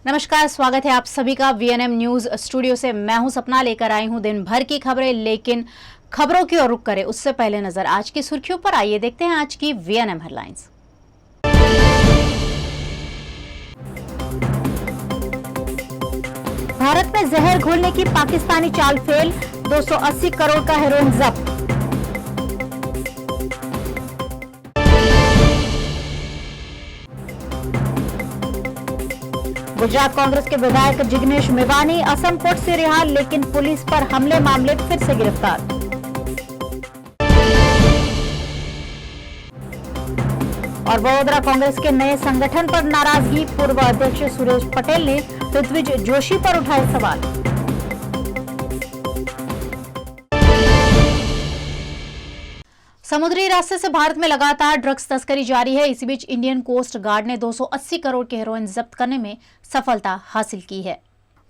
नमस्कार, स्वागत है आप सभी का वीएनएम न्यूज स्टूडियो से। मैं हूं सपना, लेकर आई हूं दिन भर की खबरें। लेकिन खबरों की ओर रुख करें उससे पहले नजर आज की सुर्खियों पर। आइए देखते हैं आज की वीएनएम हेडलाइंस। भारत में जहर घोलने की पाकिस्तानी चाल फेल, 280 करोड़ का हेरोइन जब्त। गुजरात कांग्रेस के विधायक जिग्नेश मेवानी असम कोर्ट से रिहा, लेकिन पुलिस पर हमले मामले फिर से गिरफ्तार। और वडोदरा कांग्रेस के नए संगठन पर नाराजगी, पूर्व अध्यक्ष सुरेश पटेल ने ऋत्विज जोशी पर उठाए सवाल। समुद्री रास्ते से भारत में लगातार ड्रग्स तस्करी जारी है। इसी बीच इंडियन कोस्ट गार्ड ने 280 करोड़ के हेरोइन जब्त करने में सफलता हासिल की है।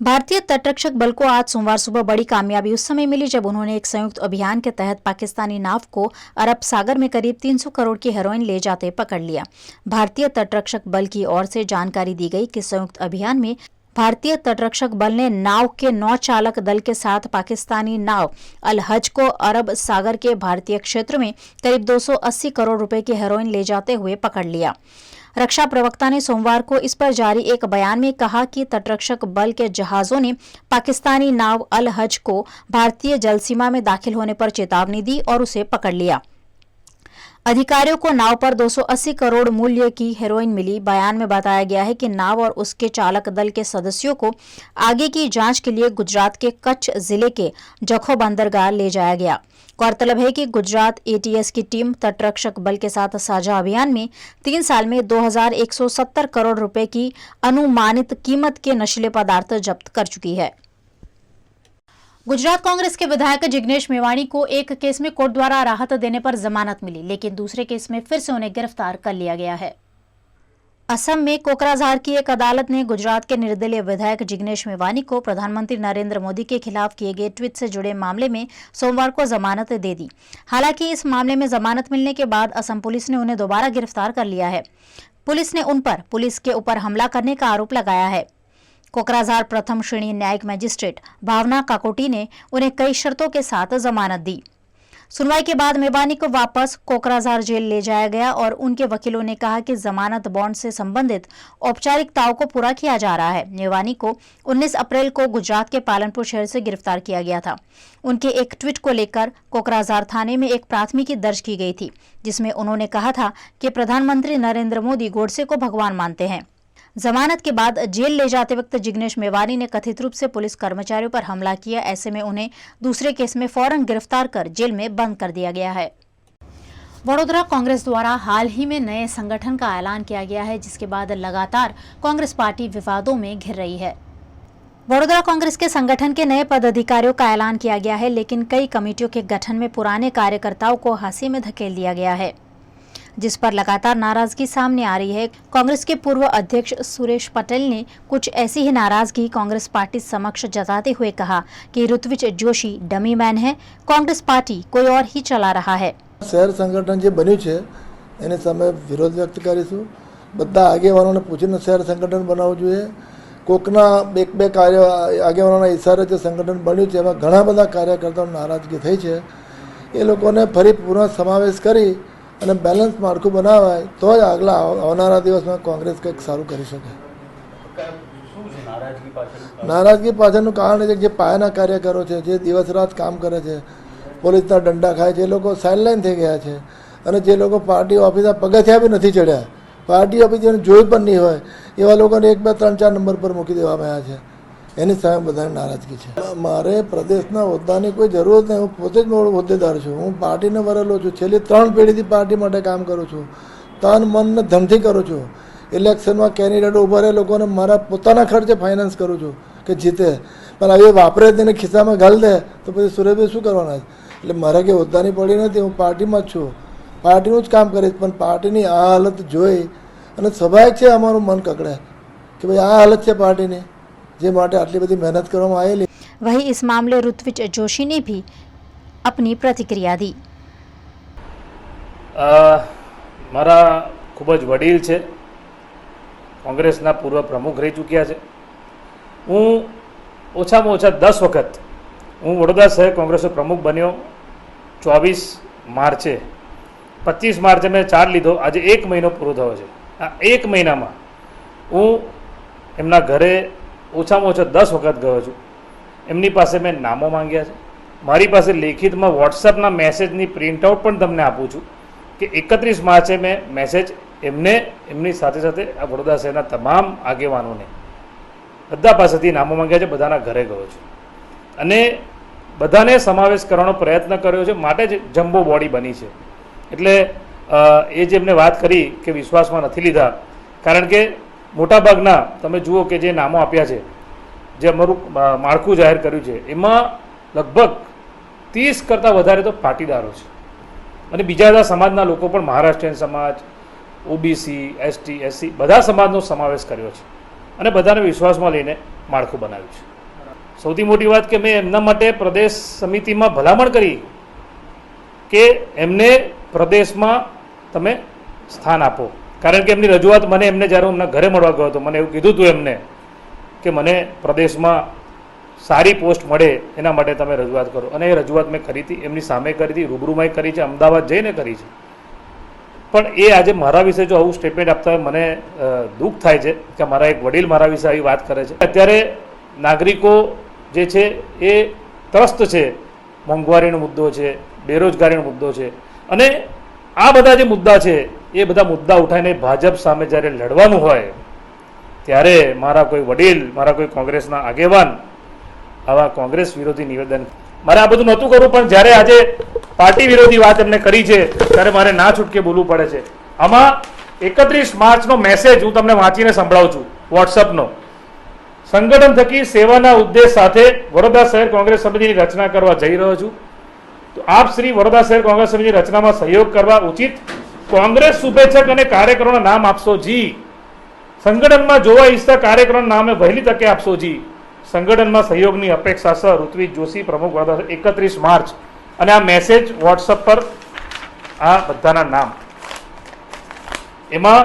भारतीय तटरक्षक बल को आज सोमवार सुबह बड़ी कामयाबी उस समय मिली जब उन्होंने एक संयुक्त अभियान के तहत पाकिस्तानी नाव को अरब सागर में करीब 300 करोड़ की हेरोइन ले जाते पकड़ लिया। भारतीय तटरक्षक बल की ओर से जानकारी दी गई कि संयुक्त अभियान में भारतीय तटरक्षक बल ने नाव के 9 चालक दल के साथ पाकिस्तानी नाव अल हज को अरब सागर के भारतीय क्षेत्र में करीब 280 करोड़ रुपए की हेरोइन ले जाते हुए पकड़ लिया। रक्षा प्रवक्ता ने सोमवार को इस पर जारी एक बयान में कहा कि तटरक्षक बल के जहाजों ने पाकिस्तानी नाव अल हज को भारतीय जलसीमा में दाखिल होने पर चेतावनी दी और उसे पकड़ लिया। अधिकारियों को नाव पर 280 करोड़ मूल्य की हेरोइन मिली। बयान में बताया गया है कि नाव और उसके चालक दल के सदस्यों को आगे की जांच के लिए गुजरात के कच्छ जिले के जखौ बंदरगाह ले जाया गया। गौरतलब है कि गुजरात एटीएस की टीम तटरक्षक बल के साथ साझा अभियान में 3 साल में 2170 करोड़ रुपए की अनुमानित कीमत के नशीले पदार्थ जब्त कर चुकी है। गुजरात कांग्रेस के विधायक जिग्नेश मेवानी को एक केस में कोर्ट द्वारा राहत देने पर जमानत मिली, लेकिन दूसरे केस में फिर से उन्हें गिरफ्तार कर लिया गया है। असम में कोकराझार की एक अदालत ने गुजरात के निर्दलीय विधायक जिग्नेश मेवानी को प्रधानमंत्री नरेंद्र मोदी के खिलाफ किए गए ट्वीट से जुड़े मामले में सोमवार को जमानत दे दी। हालांकि इस मामले में जमानत मिलने के बाद असम पुलिस ने उन्हें दोबारा गिरफ्तार कर लिया है। पुलिस ने उन पर पुलिस के ऊपर हमला करने का आरोप लगाया है। कोकराझार प्रथम श्रेणी न्यायिक मजिस्ट्रेट भावना काकोटी ने उन्हें कई शर्तों के साथ जमानत दी। सुनवाई के बाद मेवानी को वापस कोकराझार जेल ले जाया गया और उनके वकीलों ने कहा कि जमानत बॉन्ड से संबंधित औपचारिकताओं को पूरा किया जा रहा है। मेवानी को 19 अप्रैल को गुजरात के पालनपुर शहर से गिरफ्तार किया गया था। उनके एक ट्वीट को लेकर कोकराझार थाने में एक प्राथमिकी दर्ज की गई थी, जिसमें उन्होंने कहा था कि प्रधानमंत्री नरेंद्र मोदी गोडसे को भगवान मानते हैं। जमानत के बाद जेल ले जाते वक्त जिग्नेश मेवानी ने कथित रूप से पुलिस कर्मचारियों पर हमला किया। ऐसे में उन्हें दूसरे केस में फौरन गिरफ्तार कर जेल में बंद कर दिया गया है। वडोदरा कांग्रेस द्वारा हाल ही में नए संगठन का ऐलान किया गया है, जिसके बाद लगातार कांग्रेस पार्टी विवादों में घिर रही है। वडोदरा कांग्रेस के संगठन के नए पदाधिकारियों का ऐलान किया गया है, लेकिन कई कमेटियों के गठन में पुराने कार्यकर्ताओं को हाशिए में धकेल दिया गया है, जिस पर लगातार नाराजगी सामने आ रही है। कांग्रेस के पूर्व अध्यक्ष सुरेश पटेल ने कुछ ऐसी ही नाराजगी कांग्रेस पार्टी समक्ष जताते हुए कहा कि ऋत्विज जोशी डमी मैन है, कांग्रेस पार्टी कोई और ही चला रहा है। शहर संगठन जो बन्यु छे एने सामे विरोध व्यक्त करीशुं। बधा आगेवानोने पूछीने शहर संगठन बनाववुं जोईए। कोकना एक बे कार्य आगेवानोना इशारे जे संगठन बन्यु छे एमां घणा बधा कार्यकर्ताओने नाराजगी थई छे। ए लोकोने फरी पुनः समावेश करी અને બેલેન્સ માળખું બનાવાય તો જ આગલા આવનારા દિવસમાં કોંગ્રેસ કંઈક સારું કરી શકે। નારાજગી પાછળનું કારણ છે જે પાયાના કાર્યકરો છે, જે દિવસ રાત કામ કરે છે, પોલીસના દંડા ખાય છે, એ લોકો સાઇડલાઇન થઈ ગયા છે અને જે લોકો પાર્ટી ઓફિસના પગથિયા બી નથી ચડ્યા, પાર્ટી ઓફિસ જેને જોઈ પણ નહીં હોય એવા લોકોને 1, 2, 3, 4 નંબર પર મૂકી દેવામાં આવ્યા છે। એની સામે બધાની નારાજગી છે। મારે પ્રદેશના હોદ્દાની કોઈ જરૂર નહીં, હું પોતે જ હોદ્દેદાર છું। હું પાર્ટીને વરેલો છું, છેલ્લી 3 પેઢીથી પાર્ટી માટે કામ કરું છું, તન મન ને ધનથી કરું છું। ઇલેક્શનમાં કેન્ડિડેટો ઊભા રહે લોકોને મારા પોતાના ખર્ચે ફાઇનાન્સ કરું છું કે જીતે, પણ હવે વાપરે તેને ખિસ્સામાં ઘાલ દે તો પછી સુરેશભાઈ શું કરવાના છે? એટલે મારે કંઈ હોદ્દાની પડી નથી, હું પાર્ટીમાં જ છું, પાર્ટીનું જ કામ કરીશ। પણ પાર્ટીની આ હાલત જોઈ અને સ્વાભાવિક છે અમારું મન કકડે કે ભાઈ આ હાલત છે પાર્ટીની, જે માટે આટલી બધી મહેનત કરવામાં આવેલી। वहीं इस मामले ऋत्विज जोशी ने भी अपनी प्रतिक्रिया दी। मारा खूब ज वडील है, कांग्रेसना पूर्व प्रमुख रही चूक्या है, હું ઓછામાં ઓછા 10 વખત હું વડોદરા શહેર કોંગ્રેસનો પ્રમુખ બન્યો. 24 માર્ચે 25 માર્ચે મેં ચાર્જ લીધો. આજે 1 મહિનો પૂરો થયો છે. આ 1 મહિનામાં હું એમના ઘરે ઓછામાં ઓછા 10 વખત ગયો છું. એમની પાસે મેં નામો માંગ્યા છે. મારી પાસે લેખિતમાં વોટ્સઅપના મેસેજની પ્રિન્ટઆઉટ પણ તમને આપું છું કે 31 માર્ચે મેં મેસેજ એમની સાથે સાથે આ વડોદરા શહેરના તમામ આગેવાનોને બધા પાસેથી નામો માંગ્યા છે. બધાના ઘરે ગયો છું અને બધાને સમાવેશ કરવાનો પ્રયત્ન કર્યો છે. માટે જ જમ્બો બોડી બની છે. એટલે એ જે એમને વાત કરી કે વિશ્વાસમાં નથી લીધા, કારણ કે મોટાભાગના તમે જુઓ કે જે નામો આપ્યા છે, જે અમારું માળખું જાહેર કર્યું છે, એમાં લગભગ 30 કરતાં વધારે તો પાટીદારો છે અને બીજા બધા સમાજના લોકો પણ, મહારાષ્ટ્રીયન સમાજ, ઓબીસી, એસટી, એસસી બધા સમાજનો સમાવેશ કર્યો છે અને બધાને વિશ્વાસમાં લઈને માળખું બનાવ્યું છે. સૌથી મોટી વાત કે મેં એમના માટે પ્રદેશ સમિતિમાં ભલામણ કરી કે એમને પ્રદેશમાં તમે સ્થાન આપો, કારણ કે એમની રજૂઆત મને એમને જ્યારે હું એમના ઘરે મળવા ગયો હતો મને એવું કીધું હતું એમને કે મને પ્રદેશમાં સારી પોસ્ટ મળે એના માટે તમે રજૂઆત કરો. અને એ રજૂઆત મેં કરી હતી, એમની સામે કરી હતી, રૂબરૂમાં કરી છે, અમદાવાદ જઈને કરી છે. પણ એ આજે મારા વિશે જો આવું સ્ટેટમેન્ટ આપતા હોય મને દુઃખ થાય છે કે મારા એક વડીલ મારા વિશે આવી વાત કરે છે. અત્યારે નાગરિકો જે છે એ ત્રસ્ત છે, મોંઘવારીનો મુદ્દો છે, બેરોજગારીનો મુદ્દો છે અને આ બધા જે મુદ્દા છે એ બધા મુદ્દા ઉઠાવીને ભાજપ સામે જ્યારે લડવાનું હોય ત્યારે મારા કોઈ વડીલ, મારા કોઈ કોંગ્રેસના આગેવાન આવા કોંગ્રેસ વિરોધી નિવેદન, મારે આ બધું નહોતું કરવું, પણ જ્યારે આજે પાર્ટી વિરોધી વાત એમને કરી છે ત્યારે મારે ના છૂટકે બોલવું પડે છે. આમાં 31 માર્ચનો મેસેજ હું તમને વાંચીને સંભળાવું છું વોટ્સઅપનો. સંગઠન થકી સેવાના ઉદ્દેશ સાથે વડોદરા શહેર કોંગ્રેસ સમિતિની રચના કરવા જઈ રહ્યો છું. તો આપ શ્રી વડોદરા શહેર કોંગ્રેસ સમિતિની રચનામાં સહયોગ કરવા ઉચિત કોંગ્રેસ શુભેચ્છક અને કાર્યકરોના નામ આપશો જી. સંગઠનમાં જોવા ઈચ્છતા કાર્યકરોના નામે વહેલી તકે આપશો જી. સંગઠનમાં સહયોગની અપેક્ષા સર ઋત્વિજ જોશી, પ્રમુખ વડોદરા. 31 માર્ચ. અને આ મેસેજ વોટ્સઅપ પર આ બધાના નામ, એમાં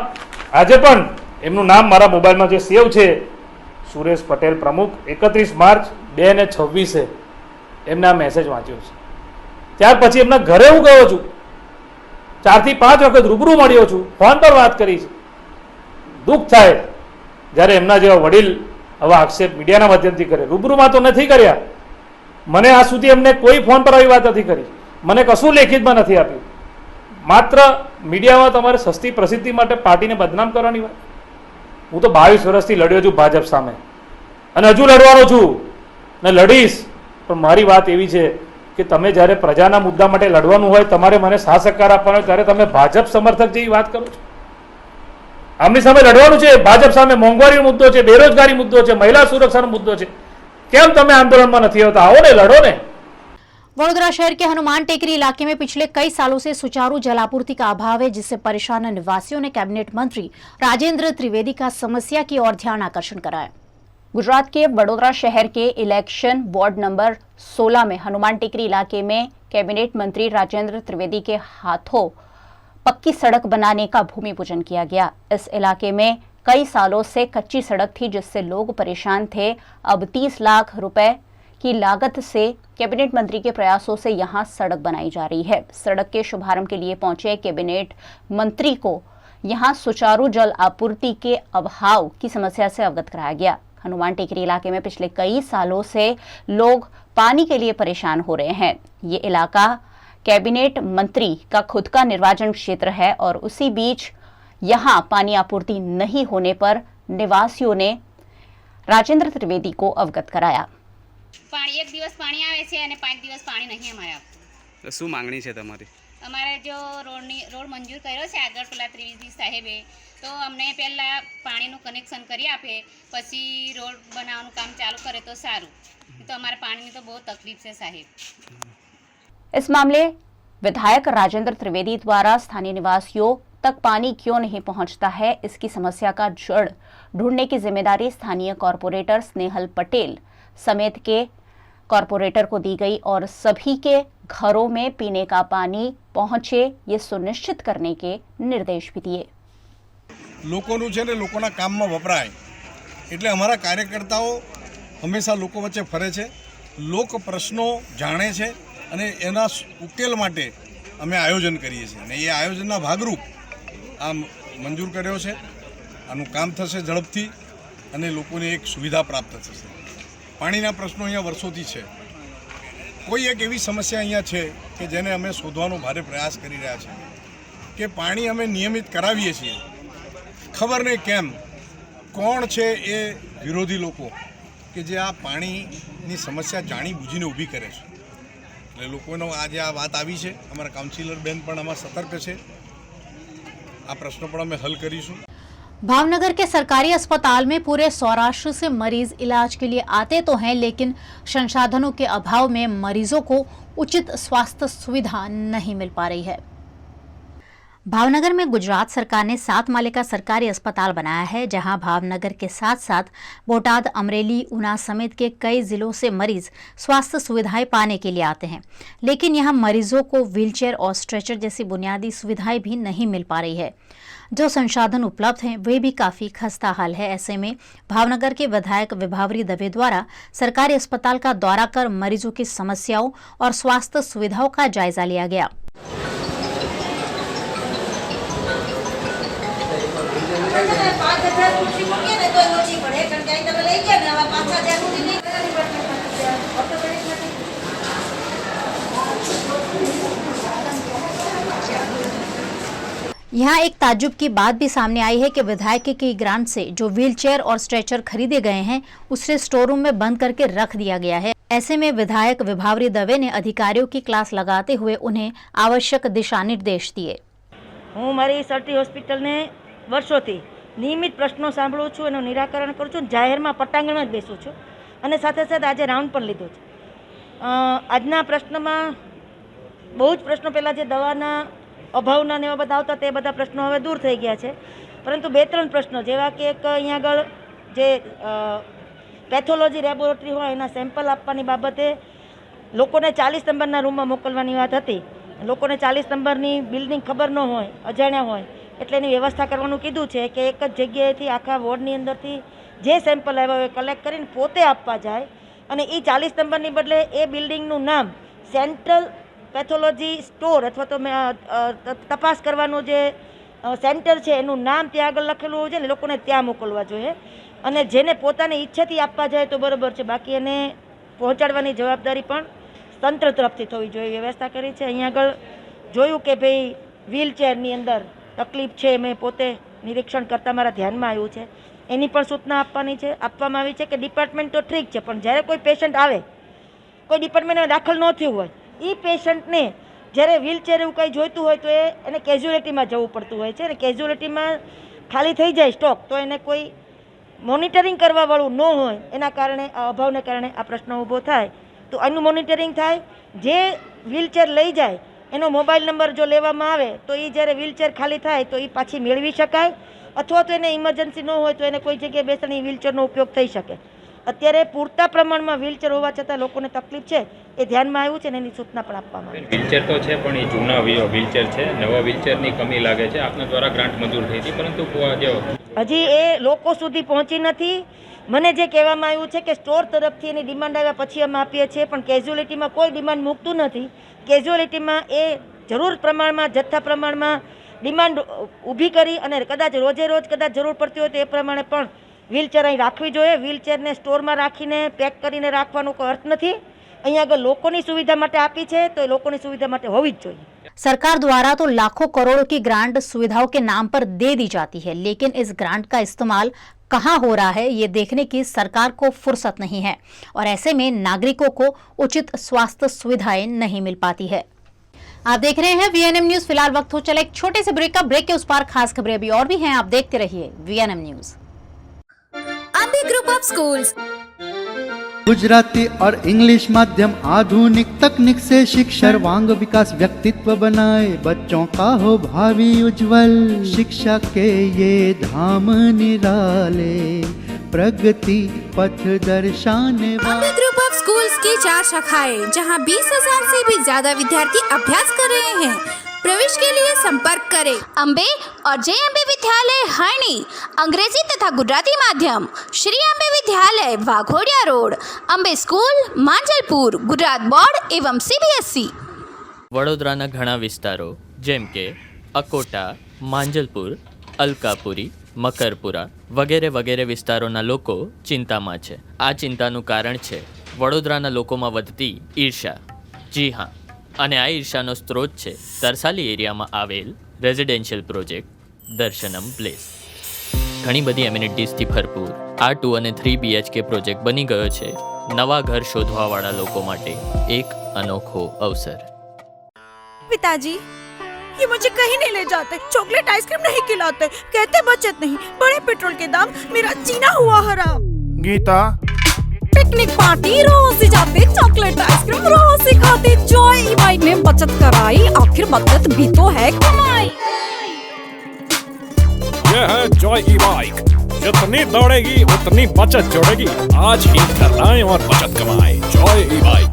આજે પણ એમનું નામ મારા મોબાઈલમાં જે સેવ છે, સુરેશ પટેલ પ્રમુખ. 31 માર્ચ 2026 એમને આ મેસેજ વાંચ્યો છે. ત્યાર પછી એમના ઘરે હું ગયો છું, 4 થી 5 વખત રૂબરૂ મળ્યો છું, ફોન પર વાત કરી છે. દુઃખ થાય જ્યારે એમના જેવા વડીલ આવા આક્ષેપ મીડિયાના માધ્યમથી કરે. રૂબરૂમાં તો નથી કર્યા, મને આ સુધી એમને કોઈ ફોન પર આવી વાત નથી કરી, મને કશું લેખિતમાં નથી આપ્યું. માત્ર મીડિયામાં તમારે સસ્તી પ્રસિદ્ધિ માટે પાર્ટીને બદનામ કરવાની વાત. હું તો 22 વર્ષથી લડ્યો છું ભાજપ સામે અને હજુ લડવાનો છું ને લડીશ. પણ મારી વાત એવી છે કે તમે જ્યારે પ્રજાના મુદ્દા માટે લડવાનું હોય, તમારે મને સાથ સહકાર આપવાનો હોય, ત્યારે તમે ભાજપ સમર્થક જેવી વાત કરો છો. આમની સામે લડવાનું છે. ભાજપ સામે મોંઘવારીનો મુદ્દો છે, બેરોજગારી મુદ્દો છે, મહિલા સુરક્ષાનો મુદ્દો છે. કેમ તમે आंदोलन नहीं होता? आओ ने, लड़ो ने। वडोदरा शहर के हनुमान टेकरी इलाके में पिछले कई सालों से सुचारू जलापूर्ति का अभाव है, जिससे परेशान निवासियों ने कैबिनेट मंत्री राजेंद्र त्रिवेदी का समस्या की ओर ध्यान आकर्षण कराया। गुजरात के वडोदरा शहर के इलेक्शन वार्ड नंबर 16 में हनुमान टेकरी इलाके में कैबिनेट मंत्री राजेंद्र त्रिवेदी के हाथों पक्की सड़क बनाने का भूमि पूजन किया गया। इस इलाके में कई सालों से कच्ची सड़क थी, जिससे लोग परेशान थे। अब 30 लाख रुपए की लागत से कैबिनेट मंत्री के प्रयासों से यहां सड़क बनाई जा रही है। सड़क के शुभारंभ के लिए पहुंचे कैबिनेट मंत्री को यहां सुचारू जल आपूर्ति के अभाव की समस्या से अवगत कराया गया। हनुमान टेकरी इलाके में पिछले कई सालों से लोग पानी के लिए परेशान हो रहे हैं। ये इलाका कैबिनेट मंत्री का खुद का निर्वाचन क्षेत्र है और उसी बीच यहाँ पानी आपूर्ति नहीं होने पर निवासियों ने राजेंद्र त्रिवेदी को अवगत कराया। पानी एक दिवस पानी आवे छे અને 5 દિવસ પાણી નહીં અમારે આપતું। શું માંગણી છે તમારી? અમારે જો રોડ મંજૂર કર્યો છે આગળ પેલા ત્રિવેદી સાહેબે, તો અમને પહેલા પાણીનું કનેક્શન કરી આપે, પછી રોડ બનાવવાનું કામ ચાલુ કરે તો સારું। તો અમારે પાણીની તો બહુ તકલીફ છે સાહેબ। इस मामले विधायक राजेंद्र त्रिवेदी द्वारा स्थानीय निवासियों तक पानी क्यों नहीं पहुंचता है, इसकी समस्या का जड़ ढूंढने की जिम्मेदारी स्थानीय कॉरपोरेटर स्नेहल पटेल समेत के कॉरपोरेटर को दी गई और सभी के घरों में पीने का पानी पहुंचे ये सुनिश्चित करने के निर्देश भी दिए। लोकोનું છે ને લોકોના કામમાં વપરાય એટલે અમારા કાર્યકર્તાઓ હંમેશા લોકો વચ્ચે ફરે છે, લોક પ્રશ્નો જાણે છે અને એના ઉકેલ માટે અમે આયોજન કરીએ છીએ અને એ આયોજનના ભાગરૂપ આ મંજૂર કર્યો છે. આનું કામ થશે ઝડપથી અને લોકોને એક સુવિધા પ્રાપ્ત થશે. પાણીના પ્રશ્નો અહીંયા વર્ષોથી છે. કોઈ એક એવી સમસ્યા અહીંયા છે કે જેને અમે શોધવાનો ભારે પ્રયાસ કરી રહ્યા છીએ કે પાણી અમે નિયમિત કરાવીએ છીએ, ખબર નહીં કેમ કોણ છે એ વિરોધી લોકો કે જે આ પાણીની સમસ્યા જાણી બૂજીને ઊભી કરે છે. એટલે લોકોનો આજે આ વાત આવી છે. અમારા કાઉન્સિલર બેન પણ આમાં સતર્ક છે. આ પ્રશ્નો પણ અમે હલ કરીશું. भावनगर के सरकारी अस्पताल में पूरे सौराष्ट्र से मरीज इलाज के लिए आते तो हैं, लेकिन संसाधनों के अभाव में मरीजों को उचित स्वास्थ्य सुविधा नहीं मिल पा रही है। भावनगर में गुजरात सरकार ने 7 माले का सरकारी अस्पताल बनाया है, जहां भावनगर के साथ साथ बोटाद, अमरेली, ऊना समेत के कई जिलों से मरीज स्वास्थ्य सुविधाएं पाने के लिए आते हैं, लेकिन यहां मरीजों को व्हीलचेयर और स्ट्रेचर जैसी बुनियादी सुविधाएं भी नहीं मिल पा रही है। जो संसाधन उपलब्ध हैं वे भी काफ़ी खस्ता हाल है। ऐसे में भावनगर के विधायक विभावरी दवे द्वारा सरकारी अस्पताल का दौरा कर मरीजों की समस्याओं और स्वास्थ्य सुविधाओं का जायजा लिया गया। यहाँ एक ताज्जुब की बात भी सामने आई है कि विधायक की ग्रांट से जो व्हीलचेयर और स्ट्रेचर खरीदे गए हैं उसे स्टोर रूम में बंद करके रख दिया गया है। ऐसे में विधायक विभावरी दवे ने अधिकारियों की क्लास लगाते हुए उन्हें आवश्यक दिशा निर्देश दिए। हूँ मारी सरटी होस्पिटल ने वर्षोथी नियमित प्रश्नों सांभळुं छुं, एनुं निराकरण करूं छुं, जाहेरमां पटांगणमां ज बेसूं छुं અને સાથે સાથે આજે રાઉન્ડ પણ લીધો છે. આજના પ્રશ્નમાં બહુ જ પ્રશ્નો પહેલાં જે દવાના અભાવના ને એવા બધા આવતા તે બધા પ્રશ્નો હવે દૂર થઈ ગયા છે, પરંતુ 2-3 પ્રશ્નો જેવા કે એક અહીંયા આગળ જે પેથોલોજી લેબોરેટરી હોય એના સેમ્પલ આપવાની બાબતે લોકોને 40 નંબરના રૂમમાં મોકલવાની વાત હતી. લોકોને 40 નંબરની બિલ્ડિંગ ખબર ન હોય, અજાણ્યા હોય, એટલે એની વ્યવસ્થા કરવાનું કીધું છે કે એક જ જગ્યાએથી આખા વોર્ડની અંદરથી જે સેમ્પલ આવ્યા હોય કલેક્ટ કરીને પોતે આપવા જાય અને એ 40 નંબરની બદલે એ બિલ્ડિંગનું નામ સેન્ટ્રલ પેથોલોજી સ્ટોર અથવા તો તપાસ કરવાનું જે સેન્ટર છે એનું નામ ત્યાં આગળ લખેલું હોય છે ને લોકોને ત્યાં મોકલવા જોઈએ અને જેને પોતાની ઈચ્છાથી આપવા જાય તો બરાબર છે, બાકી એને પહોંચાડવાની જવાબદારી પણ તંત્ર તરફથી થવી જોઈએ. વ્યવસ્થા કરી છે. અહીંયા આગળ જોયું કે ભાઈ વ્હીલચેરની અંદર તકલીફ છે, મેં પોતે નિરીક્ષણ કરતાં મારા ધ્યાનમાં આવ્યું છે, એની પણ સૂચના આપવાની છે. આપવામાં આવી છે કે ડિપાર્ટમેન્ટ તો ઠીક છે, પણ જ્યારે કોઈ પેશન્ટ આવે, કોઈ ડિપાર્ટમેન્ટમાં દાખલ ન થયું હોય, એ પેશન્ટને જ્યારે વ્હીલચેર એવું કંઈ જોઈતું હોય તો એને કેઝ્યુઅલિટીમાં જવું પડતું હોય છે અને કેઝ્યુઅલિટીમાં ખાલી થઈ જાય સ્ટોક તો એને કોઈ મોનિટરિંગ કરવાવાળું ન હોય, એના કારણે આ અભાવને કારણે આ પ્રશ્ન ઊભો થાય. તો આનું મોનિટરિંગ થાય. જે વ્હીલચેર લઈ જાય એનો મોબાઈલ નંબર જો લેવામાં આવે તો એ જ્યારે વ્હીલચેર ખાલી થાય તો એ પાછી મેળવી શકાય, અથવા તો એને ઇમરજન્સી ન હોય તો એને કોઈ જગ્યાએ બેસણી વ્હીલચેરનો ઉપયોગ થઈ શકે. અત્યારે પૂરતા પ્રમાણમાં વ્હીલચેર હોવા છતાં લોકોને તકલીફ છે એ ધ્યાનમાં આવ્યું છે અને એની સૂચના પણ આપવામાં આવી. વ્હીલચેર તો છે પણ એ જૂના વ્હીલચેર છે, નવા વ્હીલચેરની કમી લાગે છે. આપના દ્વારા ગ્રાન્ટ મંજૂર થઈ હતી પરંતુ હજી એ લોકો સુધી પહોંચી નથી. મને જે કહેવામાં આવ્યું છે કે સ્ટોર તરફથી એની ડિમાન્ડ આવ્યા પછી અમે આપીએ છીએ, પણ કેઝ્યુઅલિટીમાં કોઈ ડિમાન્ડ મૂકતું નથી. કેઝ્યુઅલિટીમાં એ જરૂર પ્રમાણમાં, જથ્થા પ્રમાણમાં ડિમાન્ડ ઊભી કરી અને કદાચ રોજે રોજ કદાચ જરૂર પડતી હોય તો એ પ્રમાણે પણ વ્હીલચેર અહીં રાખવી જોઈએ. વ્હીલચેરને સ્ટોરમાં રાખીને પેક કરીને રાખવાનો કોઈ અર્થ નથી. અહીંયા આગળ લોકોની સુવિધા માટે આપી છે તો એ લોકોની સુવિધા માટે હોવી જ જોઈએ. सरकार द्वारा तो लाखों करोड़ों की ग्रांट सुविधाओं के नाम पर दे दी जाती है, लेकिन इस ग्रांट का इस्तेमाल कहां हो रहा है ये देखने की सरकार को फुर्सत नहीं है और ऐसे में नागरिकों को उचित स्वास्थ्य सुविधाएं नहीं मिल पाती है। आप देख रहे हैं VNM न्यूज। फिलहाल वक्त हो चला एक छोटे से ब्रेक का। ब्रेक के उस पार खास खबरें अभी और भी हैं, आप देखते रहिए VNM news. Ambe group of schools Gujarati और इंग्लिश माध्यम आधुनिक तकनीक से शिक्षा सर्वांग विकास व्यक्तित्व बनाए, बच्चों का हो भावी उज्जवल। शिक्षा के ये धाम निराले, प्रगति पथ दर्शाने। अंबे ग्रुप ऑफ स्कूल्स की 4 शाखाएं जहां 20,000 से भी ज्यादा विद्यार्थी अभ्यास कर रहे हैं। प्रवेश के लिए संपर्क करें अंबे और JMB विद्यालय हरणी अंग्रेजी तथा गुजराती माध्यम, श्री अंबे विद्यालय Waghodia road, Ambe school Manjalpur, Gujarat board एवं CBSE। વડોદરાના ઘણા વિસ્તારો જેમ કે અકોટા, માંજલપુર, અલકાપુરી, મકરપુરા વગેરે વગેરે વિસ્તારોના લોકો ચિંતામાં છે। આ ચિંતાનું કારણ છે વડોદરાના લોકોમાં વધતી ઈર્ષા। જી હા, અને આ ઈર્ષાનો સ્ત્રોત છે તરસાલી એરિયામાં આવેલ રેઝિડેન્શિયલ પ્રોજેક્ટ દર્શનમ પ્લેસ। ઘણી બધી એમિનિટીઝથી ભરપૂર આ 2 અને 3 BHK પ્રોજેક્ટ બની ગયો છે નવા ઘર શોધવાવાળા લોકો માટે એક અનોખો અવસર। पिताजी, ये मुझे कहीं नहीं ले जाते, चॉकलेट आइसक्रीम नहीं खिलाते, कहते बचत नहीं, बड़े पेट्रोल के दाम, मेरा जीना हुआ हराम। गीता, पिकनिक पार्टी रोज ही जाते, चॉकलेट आइसक्रीम रोज ही खाते, जॉय ई बाइक ने बचत कराई, आखिर बचत भी तो है कमाई। यह है जॉय ई बाइक, जितनी दौड़ेगी उतनी बचत जोड़ेगी। आज ही घर आए और बचत कमाए। Joy E bike.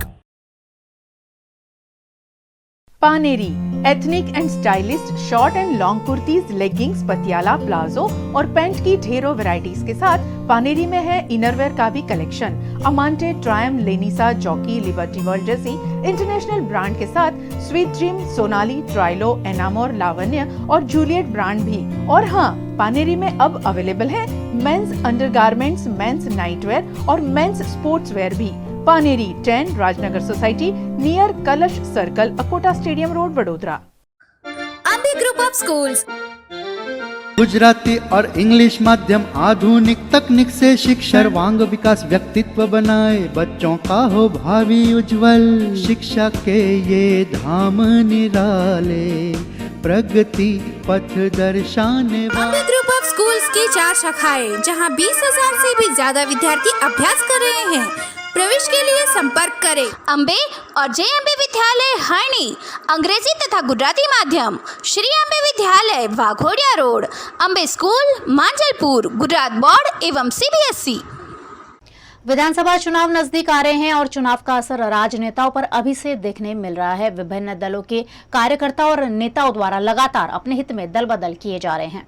Paneri ethnic and stylist short and long kurtis, leggings, Patiala, palazzo और पैंट की ढेरों वैरायटीज के साथ पानेरी में है इनरवेयर का भी कलेक्शन। अमांटे, ट्रायम, लेनिसा, जॉकी, लिबर्टी वर्ल्ड जैसी इंटरनेशनल ब्रांड के साथ स्वीट ड्रीम, सोनाली, ट्राइलो, एनामोर, लावण्य और जूलियट ब्रांड भी। और हाँ, पानेरी में अब अवेलेबल है मेंस अंडरगारमेंट्स, मेंस नाइटवेयर और मेंस स्पोर्ट्स वेयर भी। पानेरी 10 राजनगर सोसाइटी नियर कलश circle, Akota stadium road, Vadodara. Ambe group of schools Gujarati और इंग्लिश माध्यम आधुनिक तकनीक से शिक्षा सर्वांग विकास व्यक्तित्व बनाए, बच्चों का हो भावी उज्जवल। शिक्षा के ये धाम निराले, प्रगति पथ दर्शाने अंबे ग्रुप ऑफ स्कूल्स की 4 शाखाएं, जहां 20,000 से भी ज्यादा विद्यार्थी अभ्यास कर रहे हैं। प्रवेश के लिए संपर्क करें अंबे और जे अंबे विद्यालय हरणी अंग्रेजी तथा गुजराती माध्यम, श्री अंबे विद्यालय Waghodia road, Ambe school Manjalpur, Gujarat board एवं CBSE। विधानसभा चुनाव नजदीक आ रहे हैं और चुनाव का असर राजनेताओं पर अभी से देखने मिल रहा है। विभिन्न दलों के कार्यकर्ताओं और नेताओं द्वारा लगातार अपने हित में दल बदल किए जा रहे हैं।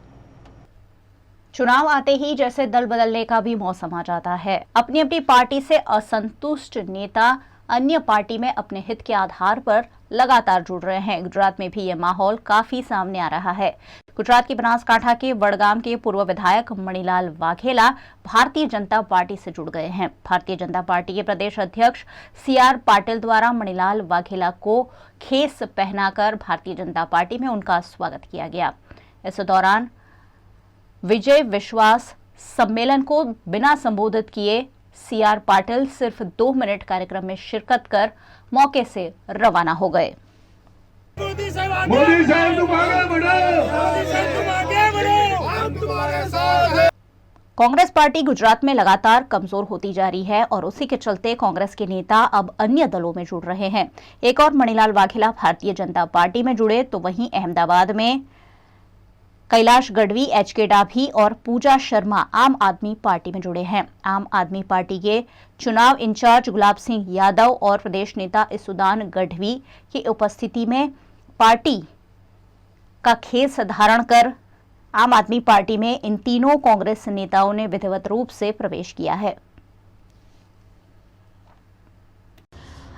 चुनाव आते ही जैसे दल बदलने का भी मौसम आ जाता है। अपनी अपनी पार्टी से असंतुष्ट नेता अन्य पार्टी में अपने हित के आधार पर लगातार जुड़ रहे हैं। गुजरात में भी ये माहौल काफी सामने आ रहा है। गुजरात के बनासकांठा के वडगाम के पूर्व विधायक मणिलाल वाघेला भारतीय जनता पार्टी से जुड़ गए हैं। भारतीय जनता पार्टी के प्रदेश अध्यक्ष CR पाटिल द्वारा मणिलाल वाघेला को खेस पहनाकर भारतीय जनता पार्टी में उनका स्वागत किया गया। इस दौरान विजय विश्वास सम्मेलन को बिना संबोधित किए CR पाटिल सिर्फ 2 मिनट कार्यक्रम में शिरकत कर मौके से रवाना हो गए। कांग्रेस पार्टी गुजरात में लगातार कमजोर होती जा रही है और उसी के चलते कांग्रेस के नेता अब अन्य दलों में जुड़ रहे हैं। एक और मणिलाल वाघेला भारतीय जनता पार्टी में जुड़े तो वहीं अहमदाबाद में कैलाश गढ़वी, HK डाभी और पूजा शर्मा आम आदमी पार्टी में जुड़े हैं। आम आदमी पार्टी के चुनाव इंचार्ज गुलाब सिंह यादव और प्रदेश नेता इसुदान गढ़वी की उपस्थिति में पार्टी का खेस धारण कर आम आदमी पार्टी में इन तीनों कांग्रेस नेताओं ने विधिवत रूप से प्रवेश किया है।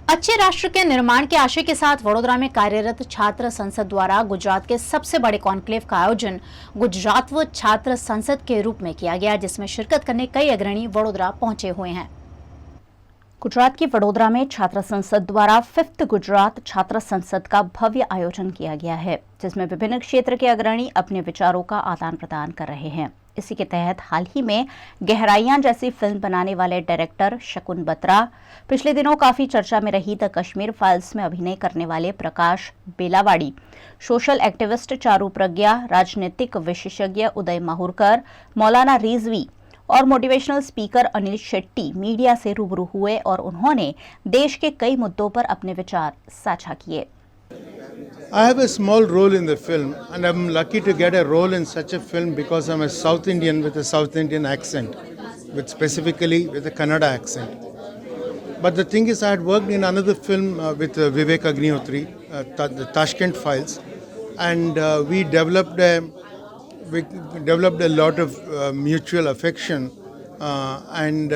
अच्छे राष्ट्र के निर्माण के आशय के साथ वडोदरा में कार्यरत छात्र संसद द्वारा गुजरात के सबसे बड़े कॉन्क्लेव का आयोजन गुजरात व छात्र संसद के रूप में किया गया, जिसमें शिरकत करने कई अग्रणी वडोदरा पहुंचे हुए हैं। गुजरात की वडोदरा में छात्र संसद द्वारा 5th गुजरात छात्र संसद का भव्य आयोजन किया गया है, जिसमें विभिन्न क्षेत्र के अग्रणी अपने विचारों का आदान प्रदान कर रहे हैं। इसी के तहत हाल ही में गहराइयां जैसी फिल्म बनाने वाले डायरेक्टर शकुन बत्रा, पिछले दिनों काफी चर्चा में रही द कश्मीर फाइल्स में अभिनय करने वाले प्रकाश बेलावाड़ी, सोशल एक्टिविस्ट चारू प्रज्ञा, राजनीतिक विशेषज्ञ उदय माहुरकर, मौलाना रिजवी और motivational speaker Anil Shetty media से रूबरू हुए और उन्होंने देश के कई मुद्दों पर अपने विचार साझा किए। I have a small role in the film, and I'm lucky to get a role in such a film because I'm a South Indian with a South Indian accent, specifically with a Kannada accent. But the thing is, I had worked in another film with Vivek Agnihotri, the Tashkent Files, and we developed a we developed a lot of mutual affection, and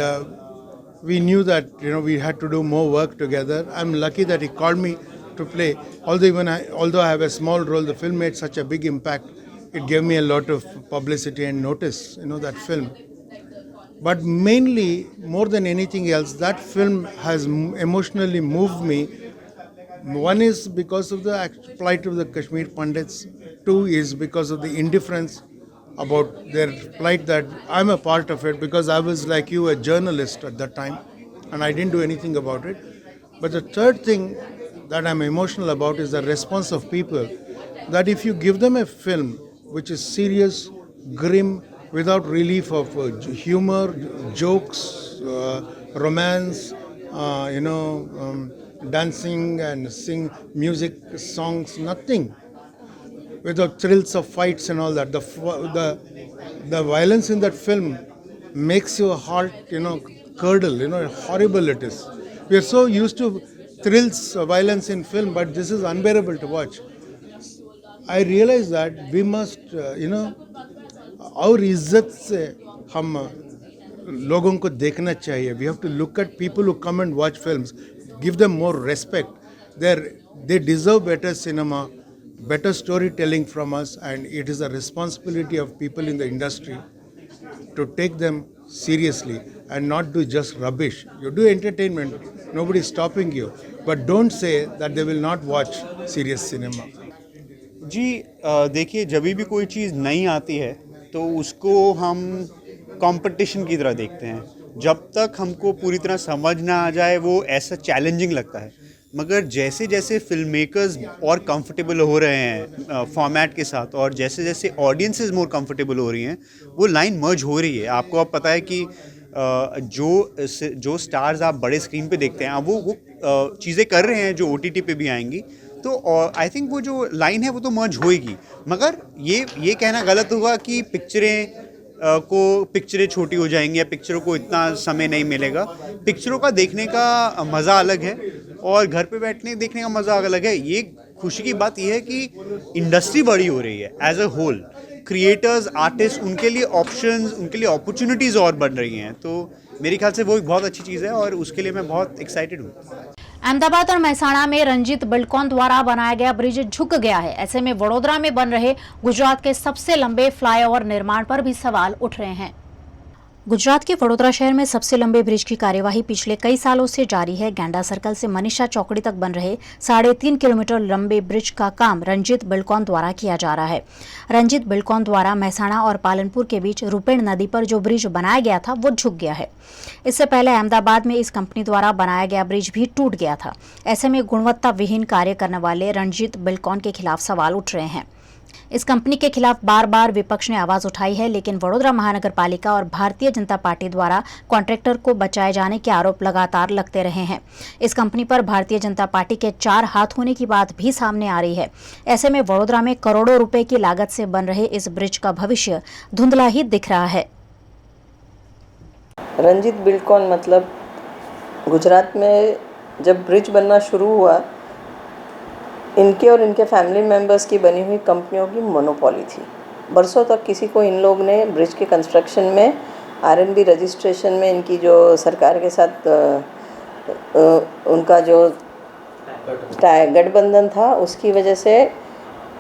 we knew that we had to do more work together. I'm lucky that he called me to play. Although I have a small role, the film made such a big impact. It gave me a lot of publicity and notice. That film. But mainly, more than anything else, that film has emotionally moved me. One is because of the plight of the Kashmir Pandits. Two is because of the indifference about their plight, that I'm a part of it, because I was, like you, a journalist at that time and I didn't do anything about it. But the third thing that I'm emotional about is the response of people, that if you give them a film which is serious, grim, without relief of humor, jokes, romance, dancing and sing music, songs, nothing, without thrills of fights and all that. The violence in that film makes your heart, curdle. How horrible it is. We are so used to thrills, violence in film, but this is unbearable to watch. I realize that we must, our इज्जत से हम लोगों को देखना चाहिए. We have to look at people who come and watch films, give them more respect. They deserve better cinema, better storytelling from us, and it is a responsibility of people in the industry to take them seriously and not do just rubbish. You do entertainment, nobody is stopping you, but don't say that they will not watch serious cinema. जी देखिए, जब भी कोई चीज़ नई आती है तो उसको हम कंपटीशन की तरह देखते हैं. जब तक हमको पूरी तरह समझ ना आ जाए वो ऐसा चैलेंजिंग लगता है. मगर जैसे जैसे फिल्म मेकर्स और कंफर्टेबल हो रहे हैं फॉर्मेट के साथ, और जैसे जैसे ऑडियंसेस मोर कंफर्टेबल हो रही हैं, वो लाइन मर्ज हो रही है. आपको अब पता है कि जो स्टार्स आप बड़े स्क्रीन पे देखते हैं, वो चीज़ें कर रहे हैं जो OTT पे भी आएंगी. तो आई थिंक वो जो लाइन है वो तो मर्ज होएगी. मगर ये कहना गलत होगा कि पिक्चरें छोटी हो जाएंगी या पिक्चरों को इतना समय नहीं मिलेगा. पिक्चरों का देखने का मज़ा अलग है और घर पे बैठने देखने का मज़ा अलग है. ये खुशी की बात यह है कि इंडस्ट्री बड़ी हो रही है as a whole. Creators, artist, उनके लिए ऑप्शंस, उनके लिए अपॉर्चुनिटीज़ और बढ़ रही हैं. तो मेरे ख्याल से वो एक बहुत अच्छी चीज़ है और उसके लिए मैं बहुत एक्साइटेड हूँ. अहमदाबाद और महसाणा में रंजीत बिल्डकॉन द्वारा बनाया गया ब्रिज झुक गया है. ऐसे में वडोदरा में बन रहे गुजरात के सबसे लंबे फ्लाईओवर निर्माण पर भी सवाल उठ रहे हैं. गुजरात के वडोदरा शहर में सबसे लंबे ब्रिज की कार्यवाही पिछले कई सालों से जारी है. गैंडा सर्कल से मनीषा चौकड़ी तक बन रहे 3.5 किलोमीटर लंबे ब्रिज का काम रंजीत बिल्डकॉन द्वारा किया जा रहा है. रंजीत बिल्डकॉन द्वारा महसाणा और पालनपुर के बीच रुपेण नदी पर जो ब्रिज बनाया गया था वो झुक गया है. इससे पहले अहमदाबाद में इस कंपनी द्वारा बनाया गया ब्रिज भी टूट गया था. ऐसे में गुणवत्ता विहीन कार्य करने वाले रंजीत बिल्डकॉन के खिलाफ सवाल उठ रहे हैं. इस कंपनी के खिलाफ बार बार विपक्ष ने आवाज उठाई है, लेकिन वडोदरा महानगर पालिका और भारतीय जनता पार्टी द्वारा कॉन्ट्रैक्टर को बचाए जाने के आरोप लगातार लगते रहे हैं. इस कंपनी पर भारतीय जनता पार्टी के 4 हाथ होने की बात भी सामने आ रही है. ऐसे में वडोदरा में करोड़ों रुपए की लागत से बन रहे इस ब्रिज का भविष्य धुंधला ही दिख रहा है. रंजीत बिल्डकॉन मतलब गुजरात में जब ब्रिज बनना शुरू हुआ, इनके और इनके फैमिली मेंबर्स की बनी हुई कंपनियों की मोनोपोली थी. बरसों तक किसी को इन लोग ने ब्रिज के कंस्ट्रक्शन में, RNB रजिस्ट्रेशन में इनकी जो सरकार के साथ उनका जो गठबंधन था, उसकी वजह से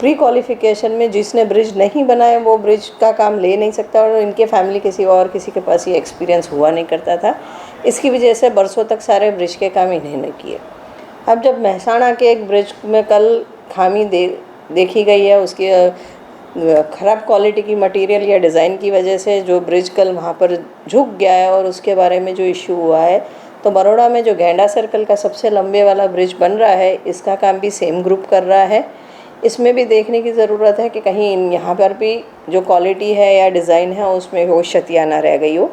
प्री क्वालिफिकेशन में जिसने ब्रिज नहीं बनाया वो ब्रिज का काम ले नहीं सकता, और इनके फैमिली के सिवा और किसी के पास ये एक्सपीरियंस हुआ नहीं करता था. इसकी वजह से बरसों तक सारे ब्रिज के काम इन्हीं ने किए. अब जब महसाणा के एक ब्रिज में कल खामी देखी गई है, उसकी ख़राब क्वालिटी की मटेरियल या डिज़ाइन की वजह से जो ब्रिज कल वहाँ पर झुक गया है और उसके बारे में जो इशू हुआ है, तो बड़ौदा में जो गैंडा सर्कल का सबसे लंबे वाला ब्रिज बन रहा है, इसका काम भी सेम ग्रुप कर रहा है. इसमें भी देखने की ज़रूरत है कि कहीं यहाँ पर भी जो क्वालिटी है या डिज़ाइन है उसमें वो क्षतियाँ ना रह गई हो.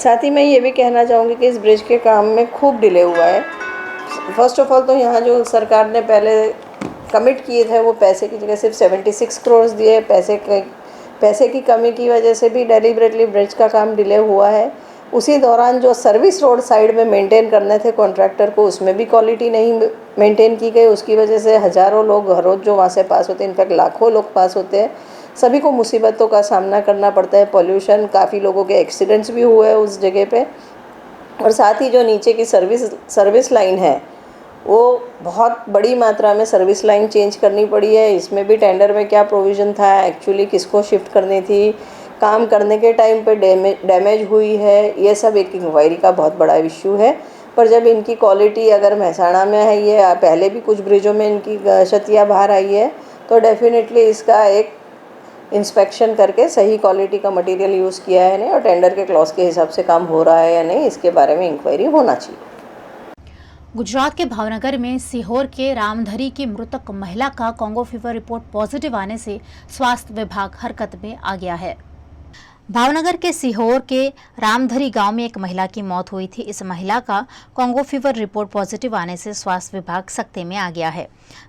साथ ही मैं ये भी कहना चाहूँगी कि इस ब्रिज के काम में खूब डिले हुआ है. फर्स्ट ऑफ ऑल तो यहाँ जो सरकार ने पहले कमिट किए थे वो पैसे की जगह सिर्फ 76 करोड़ दिए. पैसे की कमी की वजह से भी डेलिबरेटली ब्रिज का काम डिले हुआ है. उसी दौरान जो सर्विस रोड साइड में मेंटेन करने थे कॉन्ट्रैक्टर को, उसमें भी क्वालिटी नहीं मेंटेन की गई. उसकी वजह से हज़ारों लोग हर रोज़ जो वहाँ से पास होते हैं, इनफैक्ट लाखों लोग पास होते हैं, सभी को मुसीबतों का सामना करना पड़ता है। पॉल्यूशन, काफ़ी लोगों के एक्सीडेंट्स भी हुए उस जगह पे, और साथ ही जो नीचे की सर्विस लाइन है वो बहुत बड़ी मात्रा में सर्विस लाइन चेंज करनी पड़ी है। इसमें भी टेंडर में क्या प्रोविज़न था, एक्चुअली किसको शिफ्ट करनी थी, काम करने के टाइम पे डैमेज हुई है, ये सब एक इंक्वायरी का बहुत बड़ा इशू है। पर जब इनकी क्वालिटी अगर महसाणा में है, ये पहले भी कुछ ब्रिजों में इनकी क्षतियाँ बाहर आई है, तो डेफिनेटली इसका एक इंस्पेक्शन करके सही क्वालिटी का मटेरियल यूज़ किया है नहीं और टेंडर के क्लॉज के हिसाब से काम हो रहा है या नहीं, इसके बारे में इंक्वायरी होना चाहिए। गुजरात के भावनगर में सीहोर के रामधरी की मृतक महिला का कोंगो फीवर रिपोर्ट पॉजिटिव आने से स्वास्थ्य विभाग हरकत में आ गया है। भावनगर के सीहोर के रामधरी गांव में एक महिला की मौत हुई थी। इस महिला का कोंगो फीवर रिपोर्ट पॉजिटिव आने से स्वास्थ्य विभाग सख्ते में आ गया है।